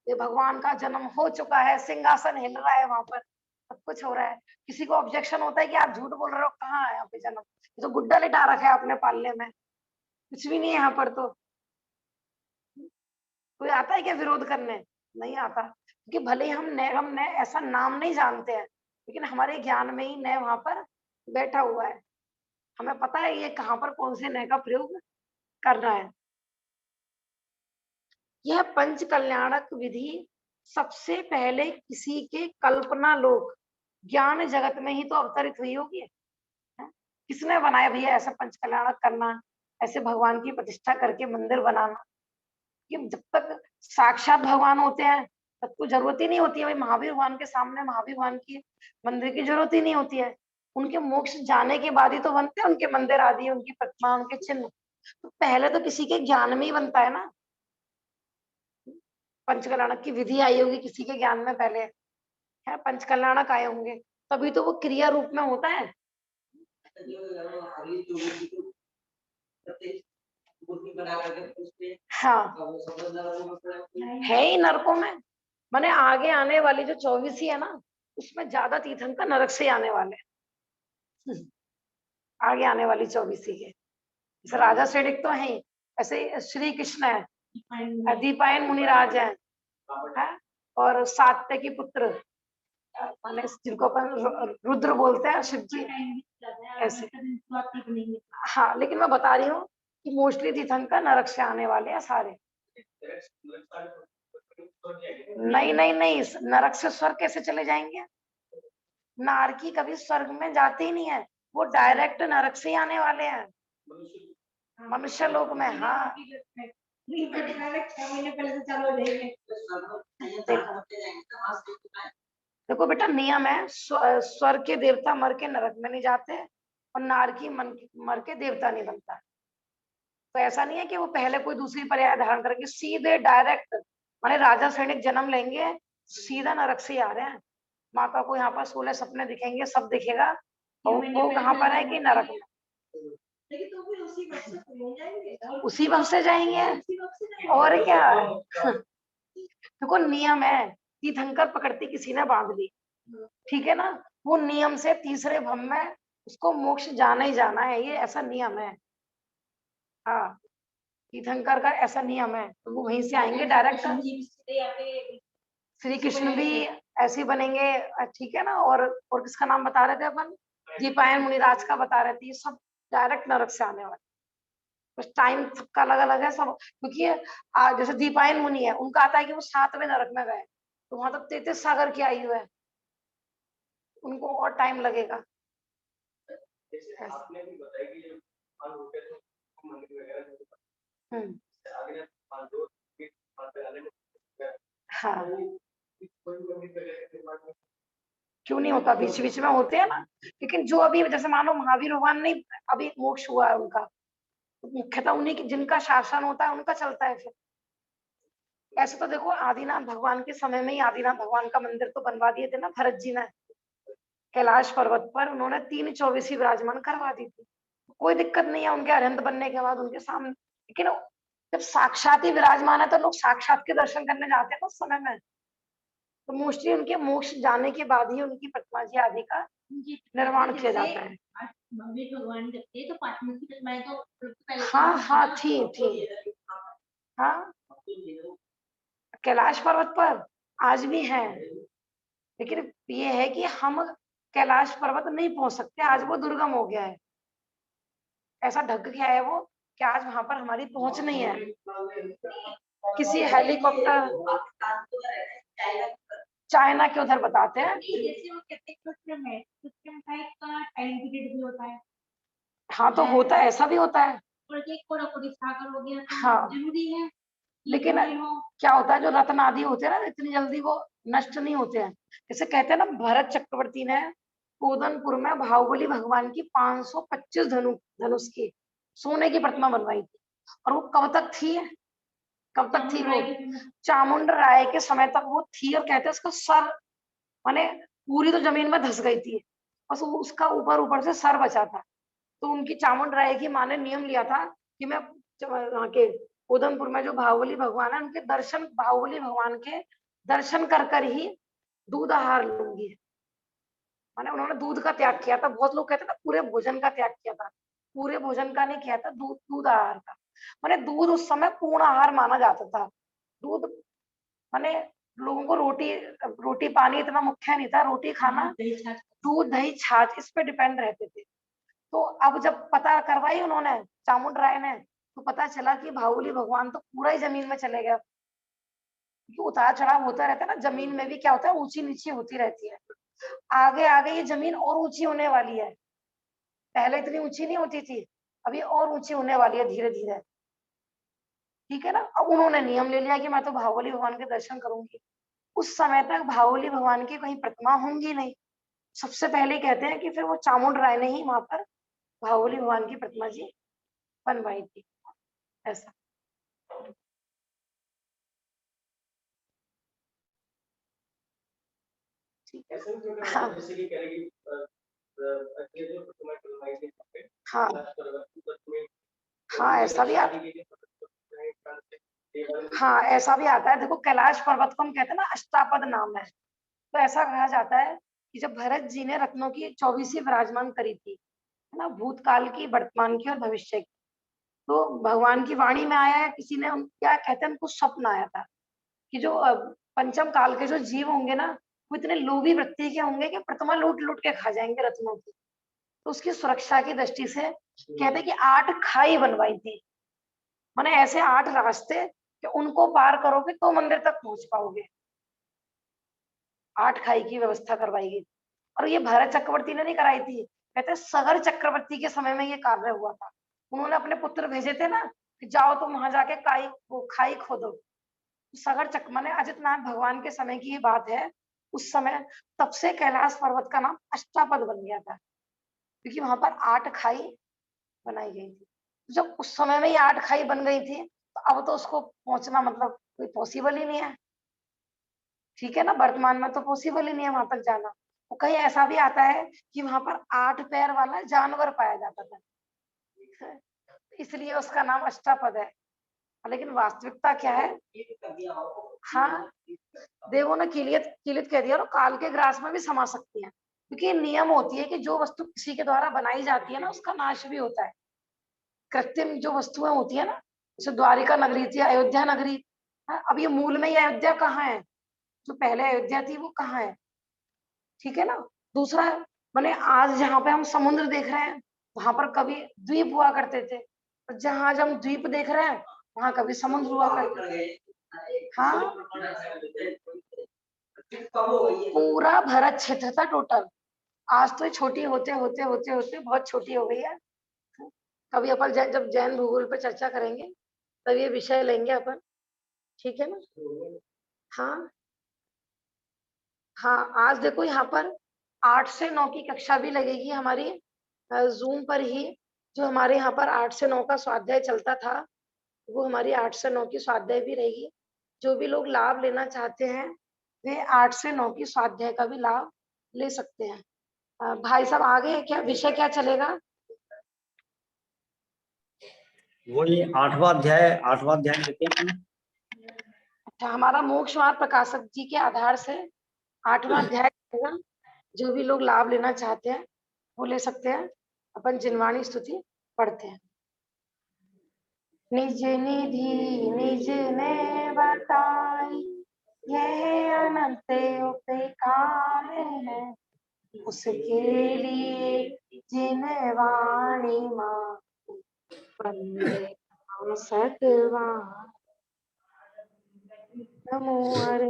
ये भगवान का जन्म हो चुका है, सिंहासन हिल रहा है, वहां पर सब कुछ हो रहा है, किसी को ऑब्जेक्शन होता है कि आप झूठ बोल रहे हो, कहाँ है यहाँ पे जन्म? ये तो गुड्डा लिटा रखा है अपने पालने में, कुछ भी नहीं है यहाँ पर। तो कोई आता है क्या विरोध करने? नहीं आता, क्योंकि भले ही हम ने ऐसा नाम नहीं जानते हैं, लेकिन हमारे ज्ञान में ही नए वहां पर बैठा हुआ है। हमें पता है ये कहाँ पर कौन से नय का प्रयोग करना है। यह पंच कल्याणक विधि सबसे पहले किसी के कल्पना लोक ज्ञान जगत में ही तो अवतरित हुई होगी। हैं? किसने बनाया भैया ऐसा पंच कल्याणक करना, ऐसे भगवान की प्रतिष्ठा करके मंदिर बनाना? कि जब तक साक्षात भगवान होते हैं तब तो जरूरत ही नहीं होती है भाई, महावीर भगवान के सामने महावीर भगवान की मंदिर की जरूरत ही नहीं होती है। उनके मोक्ष जाने के बाद ही तो बनते हैं उनके मंदिर आदि, उनकी प्रतिमा, उनके चिन्ह। तो पहले तो किसी के ज्ञान में ही बनता है ना। पंचकल्याणक की विधि आई होगी किसी के ज्ञान में पहले, है पंचकल्याणक आए होंगे, तभी तो वो क्रिया रूप में होता है। हाँ, है ही नरकों में। माने आगे आने वाली जो 24 ही है ना, उसमें ज्यादा तीर्थंकर नरक से आने वाले हैं। आगे आने वाली 24 ही के जैसे राजा श्रेणिक तो है ही, ऐसे श्री कृष्ण है, दीपायन मुनिराज है, और सात्य के पुत्र माने जिनको अपन रुद्र बोलते हैं, शिव जी ऐसे। हाँ, लेकिन मैं बता रही हूँ कि मोस्टली तीर्थंकर नरक से आने वाले हैं सारे। नहीं नहीं नहीं, नरक से स्वर्ग कैसे चले जाएंगे? नारकी कभी स्वर्ग में जाते ही नहीं है, वो डायरेक्ट नरक से ही आने वाले हैं मनुष्य लोक में। हाँ, देखो बेटा नियम है, स्वर्ग के देवता मर के नरक में नहीं जाते और नारकी मर के देवता नहीं बनता। तो ऐसा नहीं है कि वो पहले कोई दूसरी पर्याय धारण करेंगे, सीधे डायरेक्ट माने राजा सैनिक जन्म लेंगे, सीधा नरक से ही आ रहे हैं। माता को यहाँ पर 16 सपने दिखेंगे, सब दिखेगा, और वो कहाँ पर है कि नरक में। लेकिन तो फिर उसी वक्त से चले जाएंगे, उसी वक्त से जाएंगे और क्या। देखो नियम है, तीर्थंकर पकड़ती किसी ने बांध ली, ठीक है ना, वो नियम से तीसरे भव में उसको मोक्ष जाना ही जाना है, ये ऐसा नियम है। हाँ, तीर्थंकर का ऐसा नियम है, तो वो वहीं से आएंगे डायरेक्ट। श्री कृष्ण भी ऐसे ही बनेंगे, ठीक है ना। और किसका नाम बता रहे थे अपन? दीपायन मुनिराज का बता रहे थे। ये सब डायरेक्ट नरक से आने वाले, बस टाइम सबका अलग अलग है सब। क्योंकि जैसे दीपायन मुनि है, उनका आता है कि वो 7वें नरक में गए, तो वहां तक 33 सागर की आयु है, उनको और टाइम लगेगा। जैसे आपने भी बताया कि जब भगवान होते हैं तो मंदिर वगैरह जो आगे जो हाँ, हाँ क्यों नहीं होता, बीच बीच में होते हैं ना। लेकिन जो अभी जैसे मानो महावीर भगवान नहीं अभी मोक्ष हुआ है उनका, मुख्यतः उन्हीं की जिनका शासन होता है उनका चलता है फिर। ऐसे तो देखो आदिनाथ भगवान के समय में ही आदिनाथ भगवान का मंदिर तो बनवा दिए थे ना भरत जी ने, कैलाश पर्वत पर उन्होंने 3 24 विराजमान करवा दी थी। कोई दिक्कत नहीं है उनके अरहंत बनने के बाद उनके सामने। लेकिन जब साक्षात ही विराजमान है तो लोग साक्षात के दर्शन करने जाते हैं ना उस समय में। तो मोस्टली उनके मोक्ष जाने के बाद ही उनकी प्रतिमा जी आदि का निर्माण किया जाता है। भगवान करते तो पार्टनर की प्रतिमाएं तो पहले हाँ हाँ, थी। हाँ, कैलाश पर्वत पर आज भी है, लेकिन ये है कि हम कैलाश पर्वत नहीं पहुंच सकते, आज वो दुर्गम हो गया है, ऐसा ढक गया है वो कि आज वहां पर हमारी पहुंच नहीं है। किसी हेलीकॉप्टर, चाइना के उधर बताते हैं। जैसे वो कहते हैं सिस्टम है, सिस्टम का एक टाइम पीरियड भी होता है। हाँ, तो होता है, ऐसा भी होता है। और एक कोड़ी सागर हो गया तो हाँ, जरूरी है। लेकिन क्या होता है जो रत्न आदि होते हैं ना, इतनी जल्दी वो नष्ट नहीं होते हैं। जैसे कहते हैं ना, भरत चक्रवर्ती ने कोदनपुर में बाहुबली भगवान की 525 धनुष की सोने की प्रतिमा बनवाई थी। और वो कब तक थी? कब तक थी वो? चामुंड राय के समय तक वो थी। और कहते हैं उसका सर माने पूरी तो जमीन में धस गई थी, बस उसका ऊपर ऊपर से सर बचा था। तो उनकी चामुंड राय की माँ ने नियम लिया था कि मैं वहाँ के उधमपुर में जो बाहुबली भगवान है उनके दर्शन, बाहुबली भगवान के दर्शन कर कर ही दूध आहार लूंगी। माने उन्होंने दूध का त्याग किया था। बहुत लोग कहते हैं ना पूरे भोजन का त्याग किया था, पूरे भोजन का नहीं किया था, दूध आहार का। माने दूध उस समय पूर्ण आहार माना जाता था। दूध माने लोगों को रोटी पानी इतना मुख्य नहीं था, रोटी खाना, दूध दही छाछ इस पे डिपेंड रहते थे। तो अब जब पता करवाई उन्होंने चामुंड राय ने, तो पता चला कि बाहुबली भगवान तो पूरा ही जमीन में चले गए। क्योंकि उतार चढ़ाव होता रहता है ना, जमीन में भी क्या होता है, ऊंची नीची होती रहती है। आगे आगे ये जमीन और ऊंची होने वाली है, पहले इतनी ऊंची नहीं होती थी, अभी और ऊंची होने वाली है धीरे धीरे। ठीक है ना। अब उन्होंने नियम ले लिया कि मैं तो बाहुबली भगवान के दर्शन करूंगी। उस समय तक बाहुबली भगवान की कहीं प्रतिमा होंगी नहीं। सबसे पहले कहते हैं कि फिर वो चामुंड राय ने ही वहां पर बाहुबली भगवान की प्रतिमा जी बनवाई थी, ऐसा। ठीक है। ऐसे में हाँ जैसे कि कह रहे कि ये जो प्रतिमा बनवाई थी वहाँ पे, हाँ में हाँ, ऐसा भी आता, हाँ ऐसा भी आता है। देखो कैलाश पर्वत को हम कहते हैं ना अष्टापद नाम है, तो ऐसा कहा जाता है कि जब भरत जी ने रत्नों की 24 विराजमान करी थी, है ना, भूतकाल की, वर्तमान की और भविष्य की, तो भगवान की वाणी में आया है, किसी ने क्या कहते हैं उनको स्वप्न आया था कि जो पंचम काल के जो जीव होंगे ना, वो इतने लोभी वृत्ति के होंगे कि प्रतिमा लूट लूट के खा जाएंगे रत्नों की। तो उसकी सुरक्षा की दृष्टि से कहते हैं कि 8 खाई बनवाई थी, माने ऐसे 8 रास्ते कि उनको पार करोगे तो मंदिर तक पहुंच पाओगे। 8 खाई की व्यवस्था करवाई गई। और ये भरत चक्रवर्ती ने नहीं कराई थी, कहते हैं सगर चक्रवर्ती के समय में ये कार्य हुआ था। उन्होंने अपने पुत्र भेजे थे ना कि जाओ तुम वहां जाके खाई खोदो। सगर चक्र माने अजितनाथ भगवान के समय की ये बात है। उस समय तब से कैलाश पर्वत का नाम अष्टापद बन गया था, क्योंकि वहां पर 8 खाई बनाई गई थी। जब उस समय में ये 8 खाई बन गई थी, तो अब तो उसको पहुंचना मतलब कोई पॉसिबल ही नहीं है। ठीक है ना, वर्तमान में तो पॉसिबल ही नहीं है वहां तक जाना। तो कहीं ऐसा भी आता है कि वहां पर 8 पैर वाला जानवर पाया जाता था, इसलिए उसका नाम अष्टापद है। लेकिन वास्तविकता क्या है, हाँ देवों ने किलियत किलित कह दिया, और काल के ग्रास में भी समा सकती है, क्योंकि नियम होती है कि जो वस्तु किसी के द्वारा बनाई जाती है ना, उसका नाश भी होता है। कृत्रिम जो वस्तुएं होती है ना, जैसे द्वारिका नगरी थी, अयोध्या नगरी, अब ये मूल में ये अयोध्या कहाँ है, जो पहले अयोध्या थी वो कहाँ है। ठीक है ना। दूसरा माने आज जहाँ पे हम समुद्र देख रहे हैं, वहां पर कभी द्वीप हुआ करते थे, और जहाँ आज हम द्वीप देख रहे हैं वहां कभी समुद्र हुआ करते थे। हाँ पूरा भारत क्षेत्र था टोटल। आज तो छोटी होते होते होते होते बहुत छोटी हो गई है। कभी अपन जब जैन भूगोल पर चर्चा करेंगे तब ये विषय लेंगे अपन। ठीक है ना। हाँ हाँ, आज देखो यहाँ पर 8 से 9 की कक्षा भी लगेगी हमारी जूम पर ही। जो हमारे यहाँ पर 8 से 9 का स्वाध्याय चलता था, वो हमारी 8 से 9 की स्वाध्याय भी रहेगी। जो भी लोग लाभ लेना चाहते हैं वे 8 से 9 की स्वाध्याय का भी लाभ ले सकते हैं। भाई साहब आगे क्या विषय क्या चलेगा? वही 8वां अध्याय लेते हैं। अच्छा, हमारा मोक्ष मार्ग प्रकाशक जी के आधार से 8वां अध्याय चलेगा। जो भी लोग लाभ लेना चाहते हैं वो ले सकते हैं। अपन जिनवाणी स्तुति पढ़ते हैं। निज निधि निज ने बताई, यह अनंत उपकार है, उसके लिए जिनवाणी माँ वंदे सतवान। नमो हरे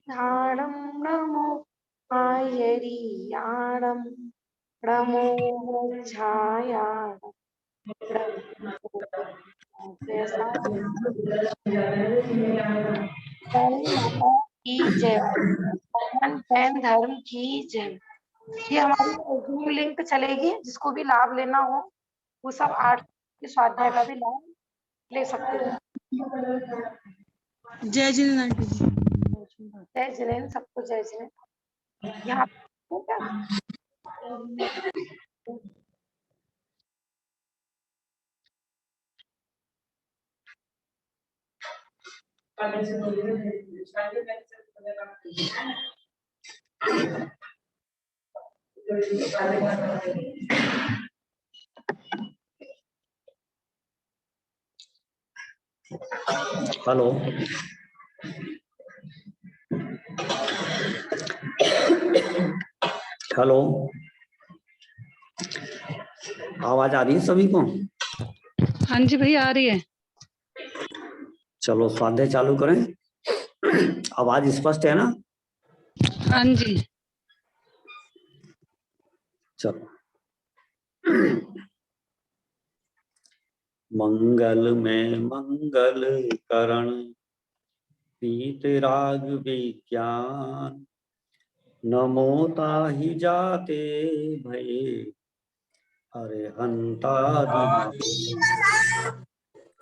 ध्यानम, नमो आयरियाणम, नमो मोक्षायाणम, माता की जय, जैन धर्म की जय। ये हमारी जूम लिंक चलेगी, जिसको भी लाभ लेना हो वो सब 8 के स्वाध्याय का भी लाभ ले सकते हैं। जय जिनेन्द्र आंटी जी। जय जिनेन्द्र, सबको जय जिनेन्द्र। यहाँ ठीक है। Hello, hello. आवाज आ रही है सभी को? हाँ जी भैया आ रही है। चलो स्वाध्याय चालू करें। आवाज स्पष्ट है ना? हाँ जी। चलो। मंगल में मंगल करण पीत राग विज्ञान नमो ताहि जाते भये अरे हंता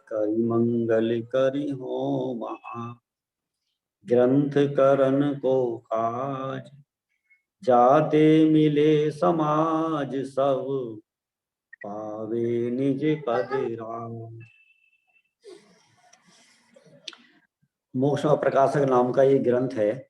करि मंगल करि हो महा ग्रंथ करण को काज जाते मिले समाज सब पावे निज पद राम। मोक्ष प्रकाशक नाम का ये ग्रंथ है।